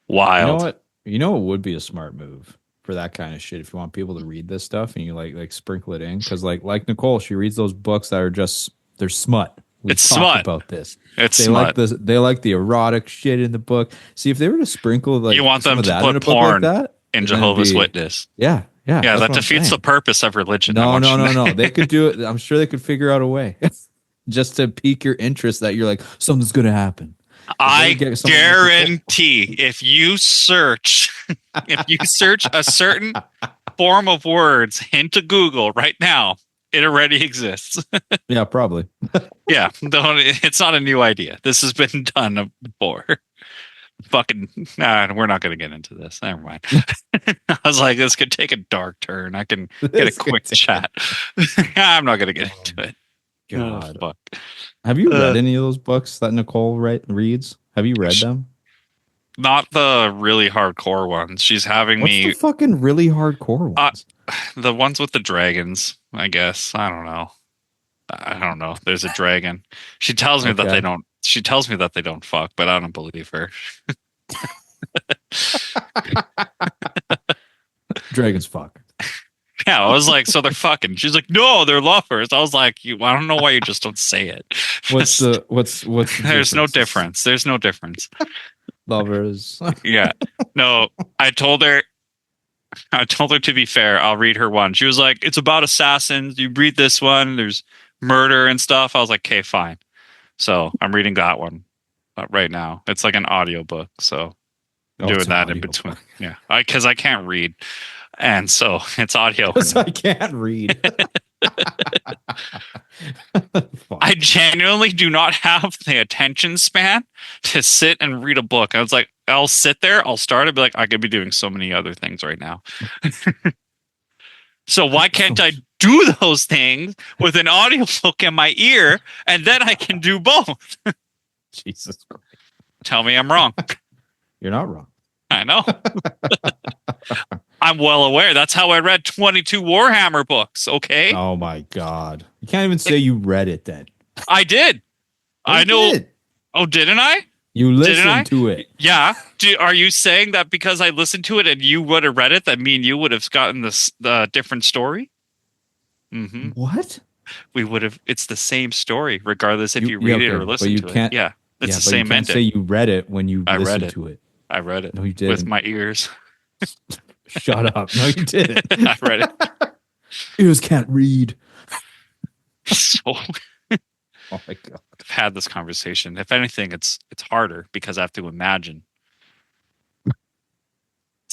wild. You know what? You know what would be a smart move for that kind of shit if you want people to read this stuff and you like sprinkle it in, because like Nicole, she reads those books that are just they're smut. We It's talked smut. about this. It's They smut. like this. They like the erotic shit in the book. See, if they were to sprinkle like You want some them of to that put in a book porn like that, in then it'd Jehovah's be- Witness. Yeah, Yeah, that's that what I'm defeats the saying. purpose of religion. I No, want you to- no. They could do it. I'm sure they could figure out a way just to pique your interest that you're like something's gonna happen. I get someone like Nicole. guarantee if you search a certain form of words into Google right now, it already exists. Yeah, probably. Yeah, it's not a new idea. This has been done before. Fucking, we're not going to get into this. Never mind. I was like, this could take a dark turn. I can get a This could quick take- chat. I'm not going to get into it. God. Oh, fuck. Have you read any of those books that Nicole reads? Have you read them? Not the really hardcore ones. She's having What's me the fucking really hardcore ones? the ones with the dragons, I guess. I don't know. There's a dragon. She tells me that Okay. they don't. She tells me that they don't fuck, but I don't believe her. Dragons fuck. Yeah, I was like, so they're fucking. She's like, no, they're lovers. I was like, I don't know why you just don't say it. What's the There's no difference. There's no difference. Lovers. Yeah. No, I told her to be fair, I'll read her one. She was like, it's about assassins. You read this one. There's murder and stuff. I was like, okay, fine. So I'm reading that one right now. It's like an audiobook. So I'm Oh, it's doing an that in audiobook. between. Yeah. Because I can't read. And so it's audio. Because I can't read. Fuck. I genuinely do not have the attention span to sit and read a book. I was like, I'll sit there, I'll start, I'll be like, I could be doing so many other things right now. So why can't I do those things with an audiobook in my ear and then I can do both? Jesus Christ. Tell me I'm wrong. You're not wrong. I know. I'm well aware. That's how I read 22 Warhammer books, okay? Oh my God. You can't even say you read it then. I did. I You know. did. Oh, didn't I? You Didn't I? listened to it. Yeah. Are you saying that because I listened to it and you would have read it, that me and you would have gotten the different story? Mm-hmm. What? We would have. It's the same story, regardless if you Yeah, read it okay, or but listen you to can't- it. Yeah, it's Yeah, the but same you can't ending. say you read it when you I read listened it. to it. I read it No, you didn't. with my ears. Shut up. No, you didn't. I read it. Ears can't read. Oh my god. I've had this conversation. If anything, it's harder because I have to imagine.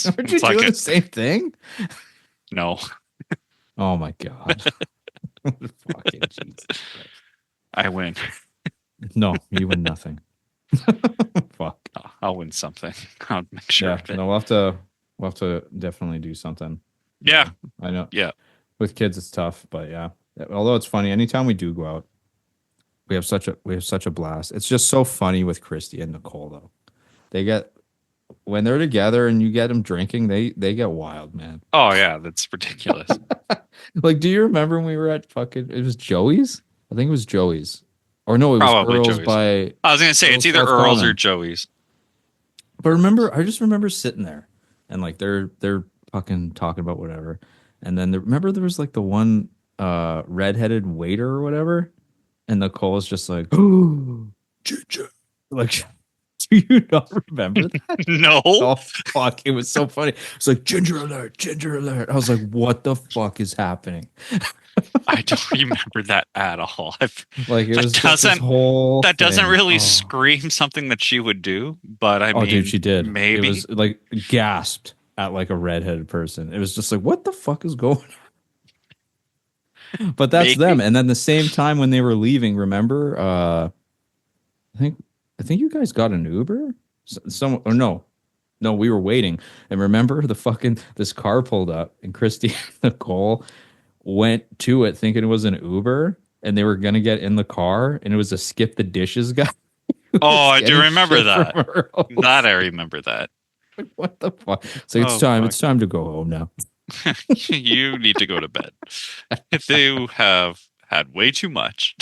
Aren't you doing the same thing? No. Oh my god. Fucking Jesus Christ. I win. No, you win nothing. Fuck. I'll win something. I'll make sure Yeah, of it. no, we'll have to definitely do something. Yeah. I know. Yeah. With kids it's tough, but yeah. Although it's funny, anytime we do go out, we have such a blast. It's just so funny with Christy and Nicole though. They get when they're together and you get them drinking, they get wild, man. Oh yeah, that's ridiculous. Like, do you remember when we were at fucking? It was Joey's. I think it was Joey's, or no, it was Probably Earl's Joey's. by. I was gonna say it's either South Earl's Common. or Joey's. But I just remember sitting there, and like they're fucking talking about whatever, and then remember there was like the one redheaded waiter or whatever, and Nicole's just like, oh, Ginger, like. Do you not remember that? No. Oh fuck! It was so funny. It's like ginger alert, ginger alert. I was like, "What the fuck is happening?" I don't remember that at all. Like it was That just this whole. That doesn't thing. really Oh. scream something that she would do, but I mean, Dude, she did. Maybe It was like gasped at like a redheaded person. It was just like, "What the fuck is going on?" But that's Maybe. them. And then the same time when they were leaving, remember? I think you guys got an Uber. Some or no, we were waiting. And remember this car pulled up and Christy and Nicole went to it thinking it was an Uber and they were gonna get in the car and it was a skip the dishes guy. Oh, I do getting remember shit that. from Earl's. That I remember that. Like, what the fuck? It's like Oh, time. fuck. It's time to go home now. You need to go to bed. If you have had way too much.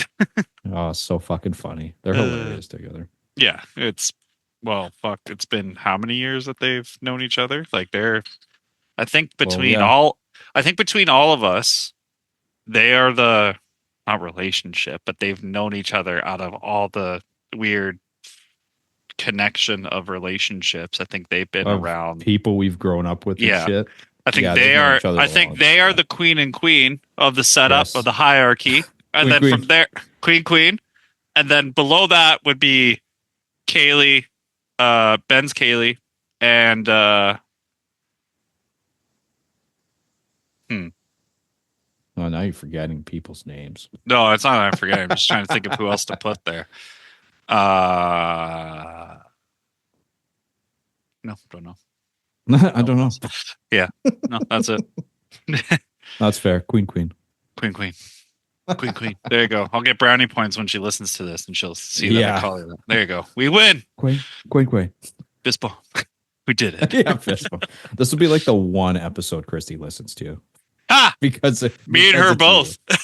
Oh, so fucking funny. They're hilarious together. Yeah, it's been how many years that they've known each other? Like I think between all of us, they are the not relationship, but they've known each other out of all the weird connection of relationships. I think they've been around people we've grown up with and shit. I think Yeah, they they've known are each other I a think long they are time. the queen and queen of the setup Yes. of the hierarchy. And then Queen. from there queen. And then below that would be Kaylee, Ben's Kaylee, and Oh, now you're forgetting people's names. no, it's not that I'm forgetting. I'm just trying to think of who else to put there. No, don't know. I don't know. Yeah, no, that's it. That's fair. Queen. Queen. There you go. I'll get brownie points when she listens to this, and she'll see that I call her that. There you go. We win. Queen. Fist bump. We did it. Yeah, fist bump. This will be like the one episode Christy listens to. Ah, because me and her it's both. you.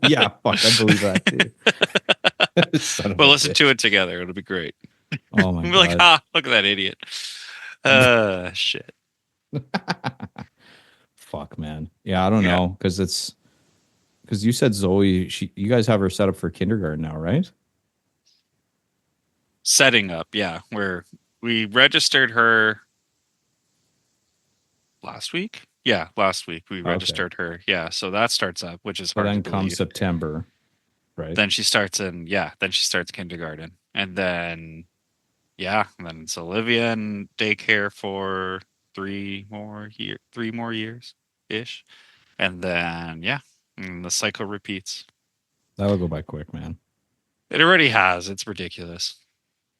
Yeah, fuck, I believe that too. Son of We'll a listen bitch. to it together. It'll be great. Oh my We'll be god. like, look at that idiot. Shit. Fuck, man. Yeah, I don't know because you said Zoe. You guys have her set up for kindergarten now, right? Setting up, yeah. Where we registered her last week. Yeah, last week we registered her. Yeah, so that starts up, which is But hard then to comes believe. September, right? Then she starts kindergarten, and then it's Olivia in daycare for 3 more years ish, and then and the cycle repeats. That'll go by quick, man. It already has. It's ridiculous.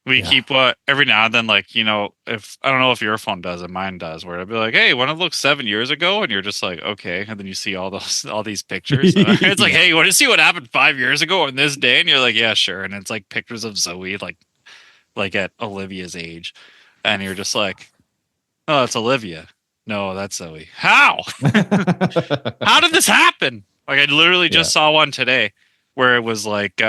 We keep every now and then, like, if I don't know if your phone does it, mine does, where it'll be like, hey, want to look 7 years ago? And you're just like, okay. And then you see all these pictures. It's like, hey, you want to see what happened 5 years ago on this day? And you're like, yeah, sure. And it's like pictures of Zoe, like at Olivia's age. And you're just like, oh, it's Olivia. No, that's Zoe. How? How did this happen? Like, I literally just saw one today where it was like,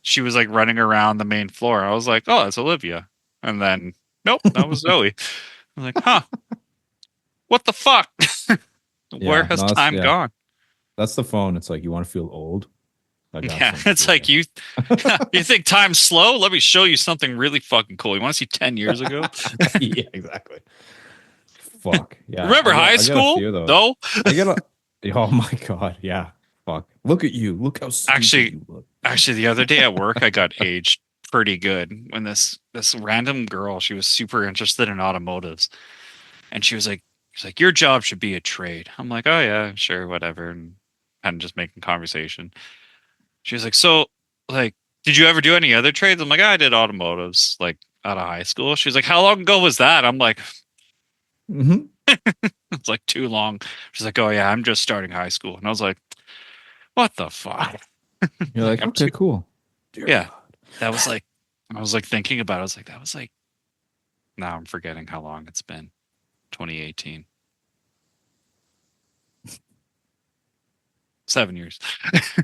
she was like running around the main floor. I was like, oh, that's Olivia. And then, nope, that was Zoe. I was like, huh, what the fuck? Where has time gone? That's the phone. It's like, you want to feel old? It's like, you think time's slow? Let me show you something really fucking cool. You want to see 10 years ago? Yeah, exactly. Fuck. Yeah. Remember high school? No. Oh my god. Yeah. Fuck. Look at you. Look how stupid Actually- you look. Actually, the other day at work, I got aged pretty good when this random girl, she was super interested in automotives, and she's like, your job should be a trade. I'm like, oh yeah, sure, whatever, and kind of just making conversation. She was like, so like, did you ever do any other trades? I'm like, I did automotives like out of high school. She's like, how long ago was that? I'm like, Mm-hmm. it's like too long. She's like, oh yeah, I'm just starting high school, and I was like, what the fuck? You're like, I'm okay, too- cool. Dear Yeah. God. That was like, I was like thinking about it. I was like, that was like, now I'm forgetting how long it's been. 2018. 7 years.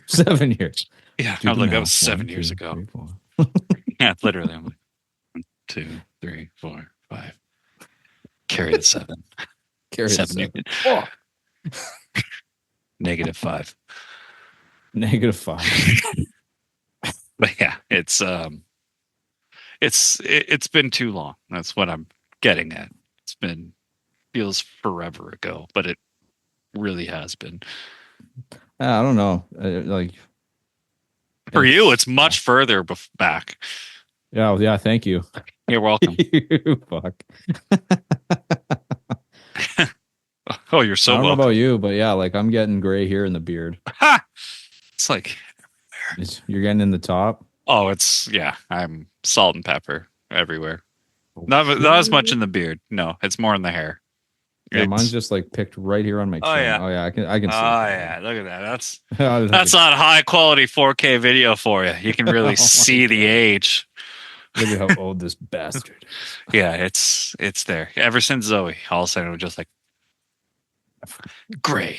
7 years. Yeah. Do I was the like, that math. was 7 1, years 2, ago. 3, 4. Yeah, literally. I'm like, 1, 2, 3, 4, 5. Carry the 7. Carry the 7 7. years. Oh, -5. -5. But yeah, it's been too long. That's what I'm getting at. It's been feels forever ago, but it really has been. I don't know. Like For you, it's much further back. Yeah. Thank you. You're welcome. You fuck. Oh, you're so I don't know welcome. about you, but yeah, like I'm getting gray here in the beard. Ha! It's like, You're getting in the top. oh, it's yeah. I'm salt and pepper everywhere. Not as much in the beard. No, it's more in the hair. Yeah, It's- mine's just like picked right here on my chin. Oh, yeah. Oh yeah, I can Oh see. yeah, look at that. That's That's not high quality 4K video for you. You can Oh really my see the God. age. Look at how old this bastard is. Yeah, it's there. Ever since Zoe, all of a sudden it was just like gray.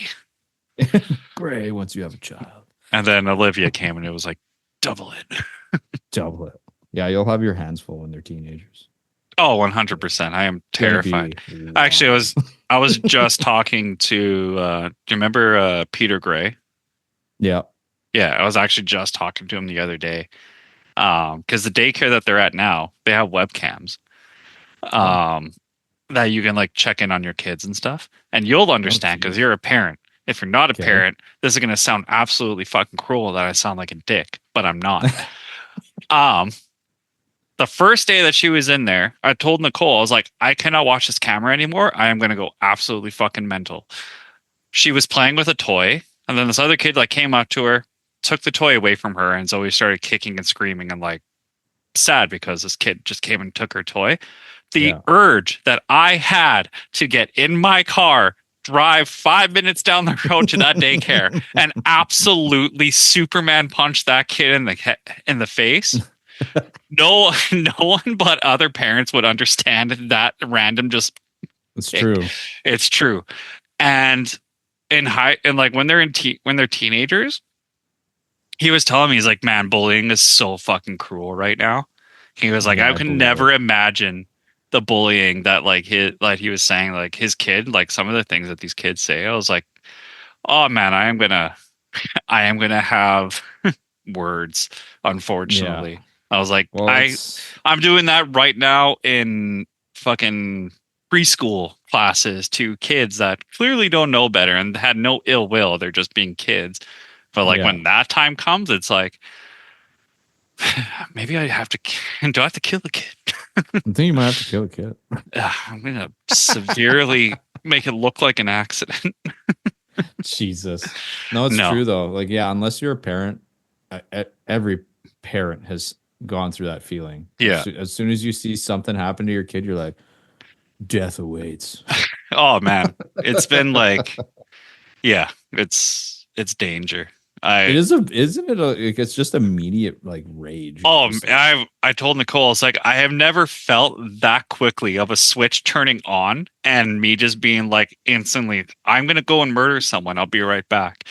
Gray once you have a child. And then Olivia came and it was like double it. Double it. Yeah, you'll have your hands full when they're teenagers. Oh, 100%. I am terrified. Gonna be Actually, wild. I was just talking to do you remember Peter Gray? Yeah. Yeah, I was actually just talking to him the other day. Because the daycare that they're at now, they have webcams. That you can like check in on your kids and stuff. And you'll understand because geez. you're a parent. If you're not a Okay. parent, this is gonna sound absolutely fucking cruel that I sound like a dick, but I'm not. The first day that she was in there, I told Nicole, I was like, I cannot watch this camera anymore. I am going to go absolutely fucking mental. She was playing with a toy, and then this other kid like came up to her, took the toy away from her, and Zoe started kicking and screaming and like sad because this kid just came and took her toy. The Yeah. urge that I had to get in my car, drive 5 minutes down the road to that daycare, and absolutely Superman punch that kid in the face. No one but other parents would understand that random just It's true. it's true. And like when they're when they're teenagers, he was telling me, he's like, man, bullying is so fucking cruel right now. He was like, Yeah, I I can believe never imagine the bullying that like he was saying, like his kid, like some of the things that these kids say. I was like, oh man, I am gonna have words, unfortunately. I was like, Well, I'm doing that right now in fucking preschool classes to kids that clearly don't know better and had no ill will. They're just being kids. But like Yeah. when that time comes, it's like, maybe I have to, do I have to kill a kid? I think you might have to kill a kid. I'm going to severely make it look like an accident. Jesus. No, it's No. true though. Like, yeah, unless you're a parent, every parent has gone through that feeling. Yeah. As soon as you see something happen to your kid, you're like, death awaits. Oh man. It's been like, yeah, it's danger. Isn't it? Like, it's just immediate like rage. Oh, It's like- I told Nicole, it's like I have never felt that quickly of a switch turning on and me just being like instantly, I'm gonna go and murder someone. I'll be right back.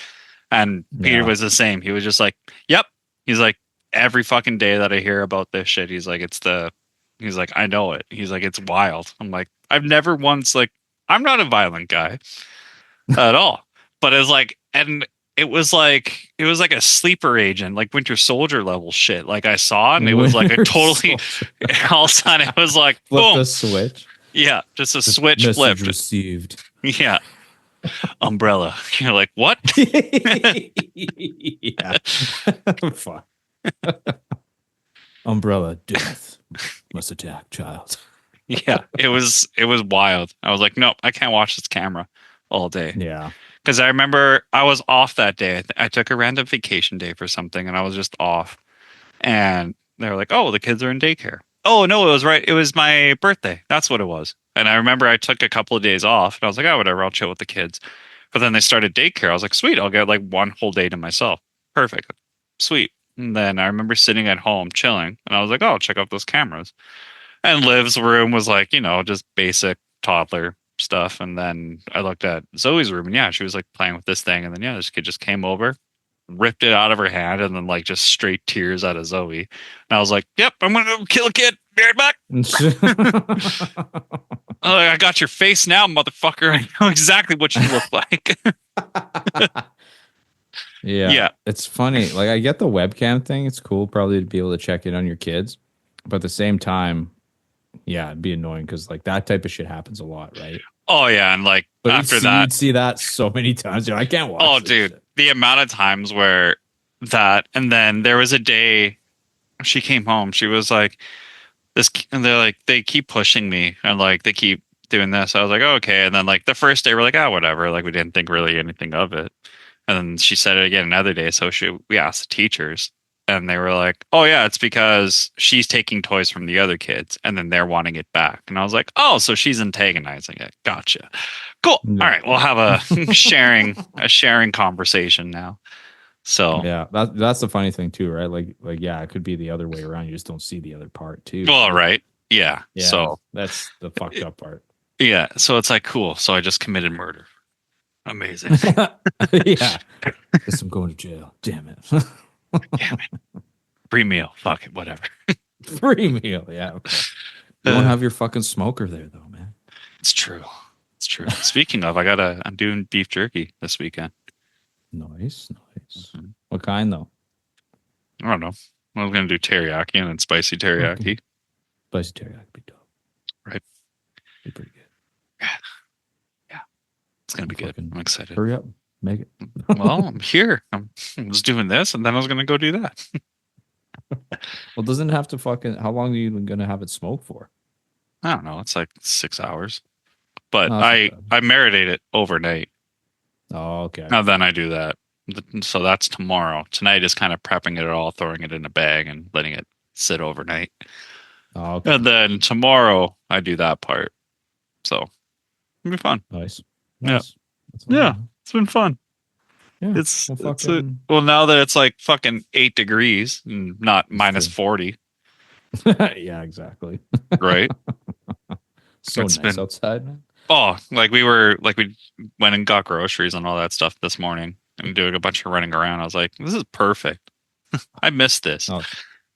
And Peter Yeah. was the same. He was just like, yep. He's like, every fucking day that I hear about this shit, he's like, he's like, I know it. He's like, it's wild. I'm like, I've never once like, I'm not a violent guy at all. But it's like, and it was like a sleeper agent, like Winter Soldier level shit. Like I saw, and it was like a Winter totally. Soldier. All of a sudden, it was like Flip boom, the switch. yeah, just a Just switch message flipped. received. Yeah, umbrella. You're like, what? Yeah. Fuck. Umbrella, death must attack child. Yeah, it was wild. I was like, nope, I can't watch this camera all day. Yeah. Because I remember I was off that day. I took a random vacation day for something, and I was just off. And they were like, "Oh, the kids are in daycare." Oh no, it was right. It was my birthday. That's what it was. And I remember I took a couple of days off, and I was like, "Oh, whatever. I'll chill with the kids." But then they started daycare. I was like, "Sweet, I'll get like one whole day to myself. Perfect, sweet." And then I remember sitting at home chilling, and I was like, "Oh, check out those cameras." And Liv's room was like, just basic toddler stuff. And then I looked at Zoe's room, and yeah, she was like playing with this thing. And then yeah, this kid just came over, ripped it out of her hand, and then like just straight tears out of Zoe. And I was like, "Yep, I'm gonna go kill a kid. Be right back." Oh, I got your face now, motherfucker. I know exactly what you look like. Yeah. Yeah. It's funny. Like, I get the webcam thing. It's cool probably to be able to check in on your kids. But at the same time, yeah, it'd be annoying because like that type of shit happens a lot, right? Oh yeah, and like But after that, you'd see that so many times. I can't watch. oh this dude, shit. the amount of times where that, and then there was a day she came home. She was like, "This," and they're like, they keep pushing me, and like they keep doing this. I was like, oh, okay. And then like the first day, we're like, oh, whatever. Like we didn't think really anything of it. And then she said it again another day. So we asked the teachers, and they were like, "Oh yeah, it's because she's taking toys from the other kids, and then they're wanting it back." And I was like, "Oh, so she's antagonizing it. Gotcha. Cool. No. All right, we'll have a sharing conversation now." So Yeah, that's the funny thing too, right? Like yeah, it could be the other way around. You just don't see the other part too. well, right, yeah. Yeah. So that's the fucked up part. yeah, so it's like cool. So I just committed murder. Amazing. Yeah. Guess I'm going to jail. Damn it. Damn it. Free meal. Fuck it. Whatever. Free meal. Yeah. Okay. You won't have your fucking smoker there though, man. It's true. It's true. Speaking of, I'm doing beef jerky this weekend. Nice. Mm-hmm. What kind though? I don't know. I was gonna do teriyaki and then spicy teriyaki. Okay. Spicy teriyaki be dope. Right. Be pretty good. Yeah. It's gonna be good. I'm excited. Hurry up. Make it. Well, I'm here. I was doing this, and then I was gonna go do that. Well, doesn't it have to fucking? How long are you even gonna have it smoked for? I don't know. It's like 6 hours, but Oh, I that's not marinate it overnight. Oh, okay. Now then I do that. So that's tomorrow. Tonight is kind of prepping it all, throwing it in a bag, and letting it sit overnight. Oh, okay. And then tomorrow I do that part. So it'll be fun. Nice. Yeah. That's Yeah. fun. It's been fun. Yeah. It's Well, well, now that it's like fucking 8 degrees and not minus true. 40, yeah, exactly. right? So It's nice been- outside, man. Oh, we went and got groceries and all that stuff this morning and doing a bunch of running around. I was like, this is perfect. I missed this.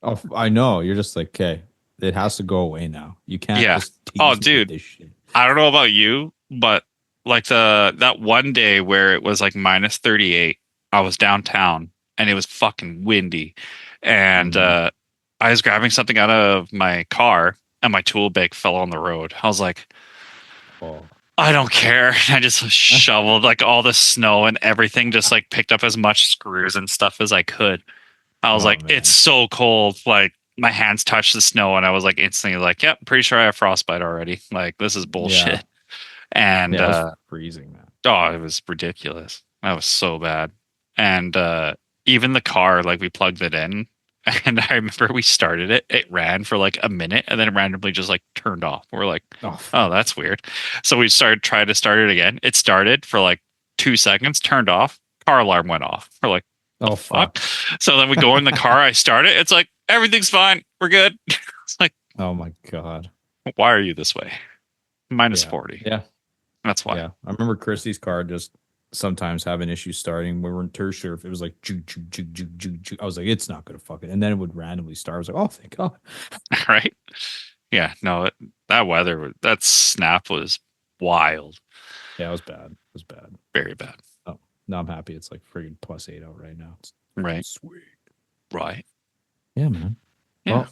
Oh, I know. You're just like, okay, it has to go away now. You can't. Yeah. Just tease Oh, me with dude. this shit. I don't know about you, but like that one day where it was like minus 38, I was downtown and it was fucking windy. And Mhm. I was grabbing something out of my car and my tool bag fell on the road. I was like, Oh, I don't care. I just shoveled like all the snow and everything, just like picked up as much screws and stuff as I could. I was Oh, like, man. it's so cold. Like my hands touched the snow and I was like instantly like, yep, pretty sure I have frostbite already. Like this is bullshit. Yeah. And yeah, it was freezing, man. oh, it was ridiculous. That was so bad. And even the car, like we plugged it in and I remember we started it. It ran for like a minute and then it randomly just like turned off. We're like, oh, that's weird. So we tried to start it again. It started for like 2 seconds, turned off, car alarm went off. We're like, oh fuck. so then we go in the car, I start it. It's like, everything's fine. We're good. It's like, Oh my god. why are you this way? Minus Yeah. 40. Yeah. That's why. Yeah. I remember Christy's car just sometimes having issues starting. We weren't too sure if it was like choo choo choo choo choo choo. I was like, it's not gonna fucking. And then it would randomly start. I was like, oh thank God. Right? Yeah, no, that weather, that snap was wild. Yeah, it was bad. It was bad. Very bad. Oh, now I'm happy. It's like friggin' +8 out right now. It's Right. sweet. Right. Yeah, man. Yeah. Well,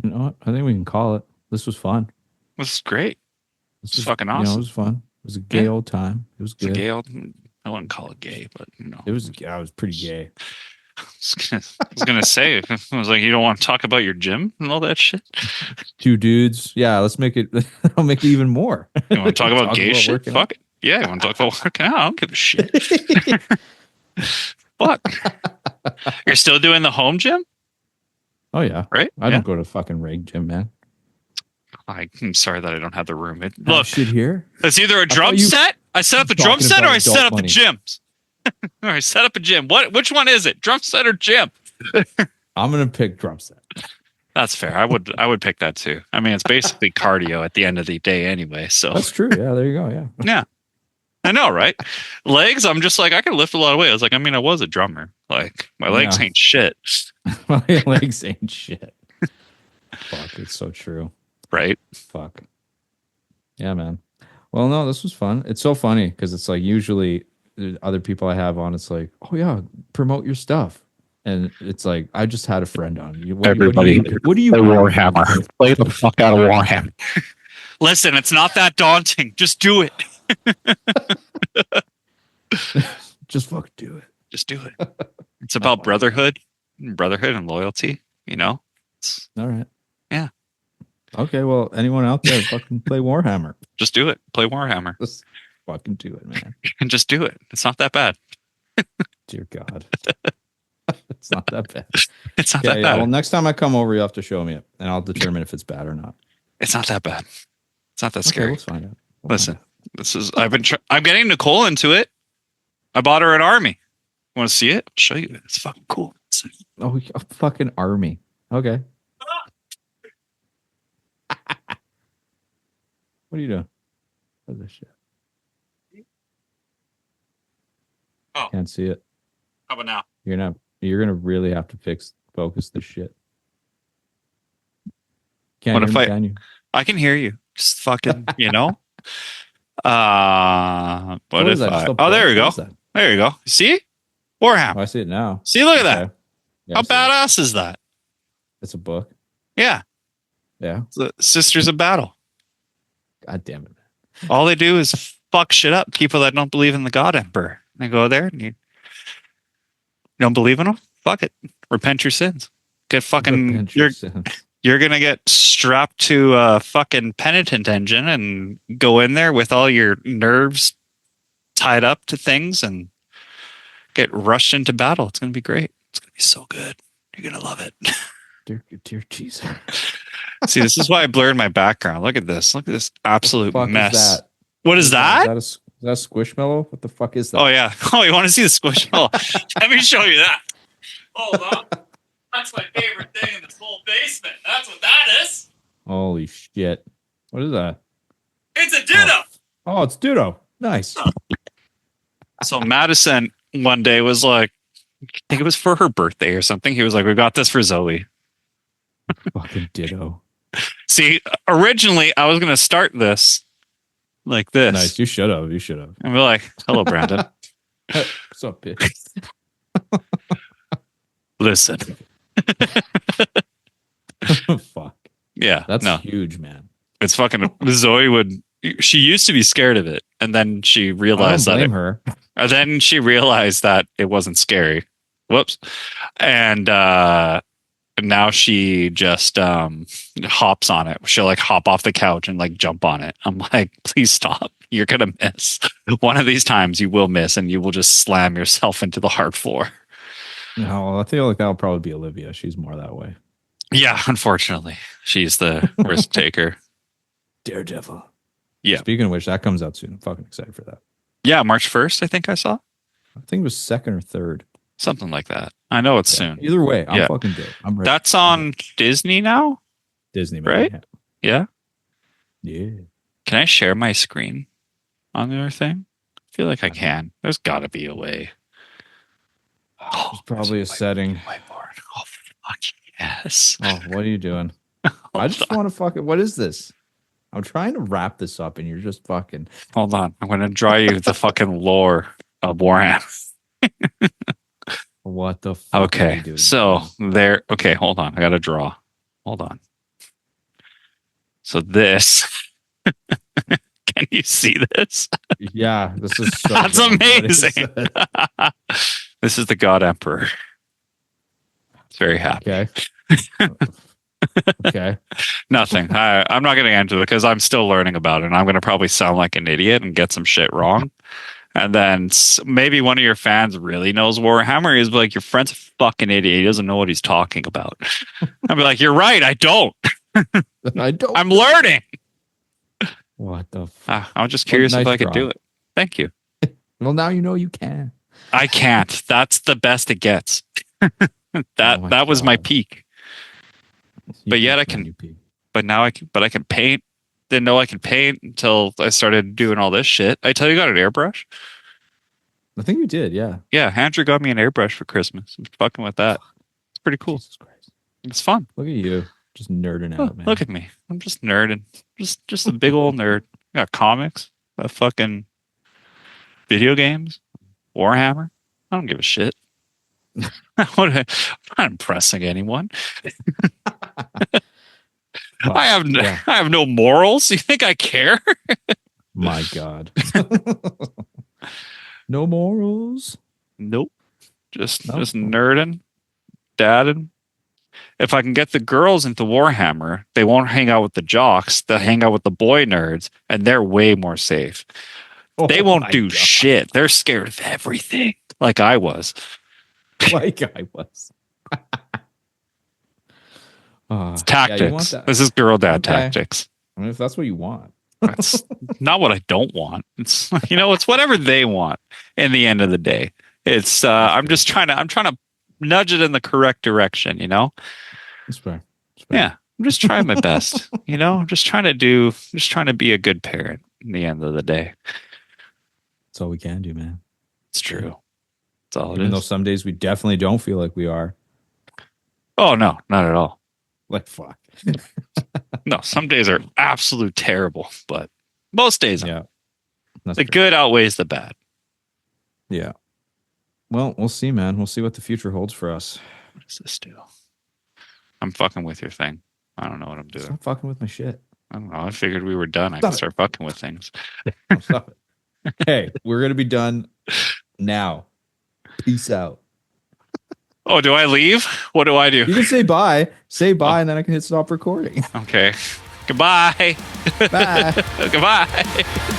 you know what? I think we can call it. This was fun. This is great. This It's was fucking You know, awesome. it was fun. was a gay old time. It was It's a good. gay old. I wouldn't call it gay, but It was. I was pretty gay. I was gonna say, I was like, you don't want to talk about your gym and all that shit. 2 dudes. Yeah, let's make it. I'll make it even more. You want to talk about gay shit? working Fuck it. Yeah, you want to talk about working out? I don't give a shit. Fuck. You're still doing the home gym? Oh yeah, Right? I don't go to fucking reg gym, man. I'm sorry that I don't have the room. Look, shit here. It's either a drum set. I set up the drum talking set, or about I set up adult the gyms. Or I set up a gym. Which one is it? Drum set or gym? I'm gonna pick drum set. That's fair. I would pick that too. I mean, it's basically cardio at the end of the day anyway. So That's true. Yeah, there you go. Yeah. yeah, I know, right? Legs. I'm just like, I can lift a lot of weight. I was like, I mean, I was a drummer. Like my legs ain't shit. My legs ain't shit. Fuck, it's so true. Right? Fuck. Yeah, man. Well, no, this was fun. It's so funny because it's like usually other people I have on, it's like, oh yeah, promote your stuff. And it's like, I just had a friend on. Everybody, what do you play Warhammer. Play the fuck out of Warhammer. Listen, it's not that daunting. Just do it. Just fuck do it. Just do it. It's about brotherhood and loyalty. You know. All right. Yeah. Okay. Well, anyone out there, fucking play Warhammer. Just do it. Play Warhammer. Just fucking do it, man. And just do it. It's not that bad. Dear God. It's not that bad. It's not that Yeah, bad. well, next time I come over, you have to show me it, and I'll determine if it's bad or not. It's not that bad. It's not that Okay, scary. let's find out. Listen, this is. I'm getting Nicole into it. I bought her an army. Want to see it? I'll show you. It's fucking cool. Oh, a fucking army. Okay. What are you doing? What is this shit? Oh. Can't see it. How about now? You're gonna really have to focus this shit. What Can't if hear me, can you? I can hear you. Just fucking, What is if that? I? Just a Oh, there book? you go. What is that? There you go. See? Warhammer. Oh, I see it now. See, look at that. Okay. Yeah, I How see it. badass is that? It's a book. Yeah. Yeah. It's the Sisters of Battle. God damn it, man. All they do is fuck shit up. People that don't believe in the God Emperor. They go there and you don't believe in them? Fuck it. Repent your sins. Get fucking. Repent your sins. You're gonna get strapped to a fucking penitent engine and go in there with all your nerves tied up to things and get rushed into battle. It's gonna be great. It's gonna be so good. You're gonna love it. Dear Jesus. See, this is why I blurred my background. Look at this. Look at this absolute What the fuck mess. Is that? What is that? Is that a Squishmallow? What the fuck is that? Oh yeah. Oh, you want to see the Squishmallow? Let me show you that. Hold on. That's my favorite thing in this whole basement. That's what that is. Holy shit. What is that? It's a ditto. Oh, it's Dudo. Nice. So Madison one day was like, I think it was for her birthday or something. He was like, we got this for Zoe. Fucking Ditto. See, originally I was going to start this like this. Nice. You should have. And we're like, hello, Brandon. What's up, bitch? Listen. Fuck. Yeah. That's no. huge, man. It's fucking she used to be scared of it. And then she realized I don't blame her. And then she realized that it wasn't scary. Whoops. And now she just hops on it. She'll like hop off the couch and like jump on it. I'm like, please stop. You're going to miss. One of these times you will miss and you will just slam yourself into the hard floor. No, I feel like that'll probably be Olivia. She's more that way. Yeah, unfortunately. She's the risk taker. Daredevil. Yeah. Speaking of which, that comes out soon. I'm fucking excited for that. Yeah, March 1st, I think I saw. I think it was 2nd or 3rd. Something like that. I know it's soon. Either way, I'm Yeah. fucking good. I'm ready. That's on Disney now? Disney, man. Right? Yeah. Yeah. Can I share my screen on their thing? I feel like I can. There's got to be a way. There's probably a setting. Whiteboard. Oh, fuck yes. Oh, what are you doing? I just want to fucking. What is this? I'm trying to wrap this up, and you're just fucking. Hold on. I'm going to draw you the fucking lore of Warhammer. What the fuck? Are Okay. you doing? So there. Okay. Hold on. I got to draw. Hold on. So this. Can you see this? Yeah, this is so That's dumb. What is amazing. that? This is the God Emperor. It's very happy. Okay. Okay. Nothing. I'm not going to answer it because I'm still learning about it. And I'm going to probably sound like an idiot and get some shit wrong. And then maybe one of your fans really knows Warhammer. He's like, your friend's a fucking idiot. He doesn't know what he's talking about. I'll be like, you're right. I don't. I don't. I'm learning. What the? I'm just curious if nice I could try. do it. Thank you. Well, now you know you can. I can't. That's the best it gets. that was my God. peak. You But yet I can, can- you peak. But now I can paint. Didn't know I could paint until I started doing all this shit. I tell you, got an airbrush. I think you did. Yeah. Yeah, Andrew got me an airbrush for Christmas. I'm fucking with that. It's pretty cool. Jesus Christ. It's fun. Look at you, just nerding Oh, out, man. look at me. I'm just nerding. Just a big old nerd. I got comics, fucking video games, Warhammer. I don't give a shit. I'm not impressing anyone. I have no morals. You think I care? My God. No morals. Nope. Just No? nerding, dadding. If I can get the girls into Warhammer, they won't hang out with the jocks. They'll hang out with the boy nerds, and they're way more safe. They Oh won't my do God. shit. They're scared of everything, like I was. Like I was. Tactics. Yeah, you want that. This is girl dad Okay. tactics. I mean, if that's what you want. That's not what I don't want. It's it's whatever they want. In the end of the day, it's I'm trying to nudge it in the correct direction. It's fair. It's fair. Yeah, I'm just trying my best. I'm just trying to be a good parent. In the end of the day, That's all we can do, man. it's true. That's all it Even though is. some days we definitely don't feel like we are. Oh no, not at all. Like, fuck. No, some days are absolute terrible, but most days Yeah. That's the true. good outweighs the bad. Yeah. Well, we'll see, man. We'll see what the future holds for us. What does this do? I'm fucking with your thing. I don't know what I'm doing. Stop fucking with my shit. I don't know. I figured we were done. I Stop can it. start fucking with things. Oh, stop it. Hey, we're going to be done now. Peace out. Oh, do I leave? What do I do? You can say bye. Say bye, and then I can hit stop recording. Okay. Goodbye. Bye. Goodbye.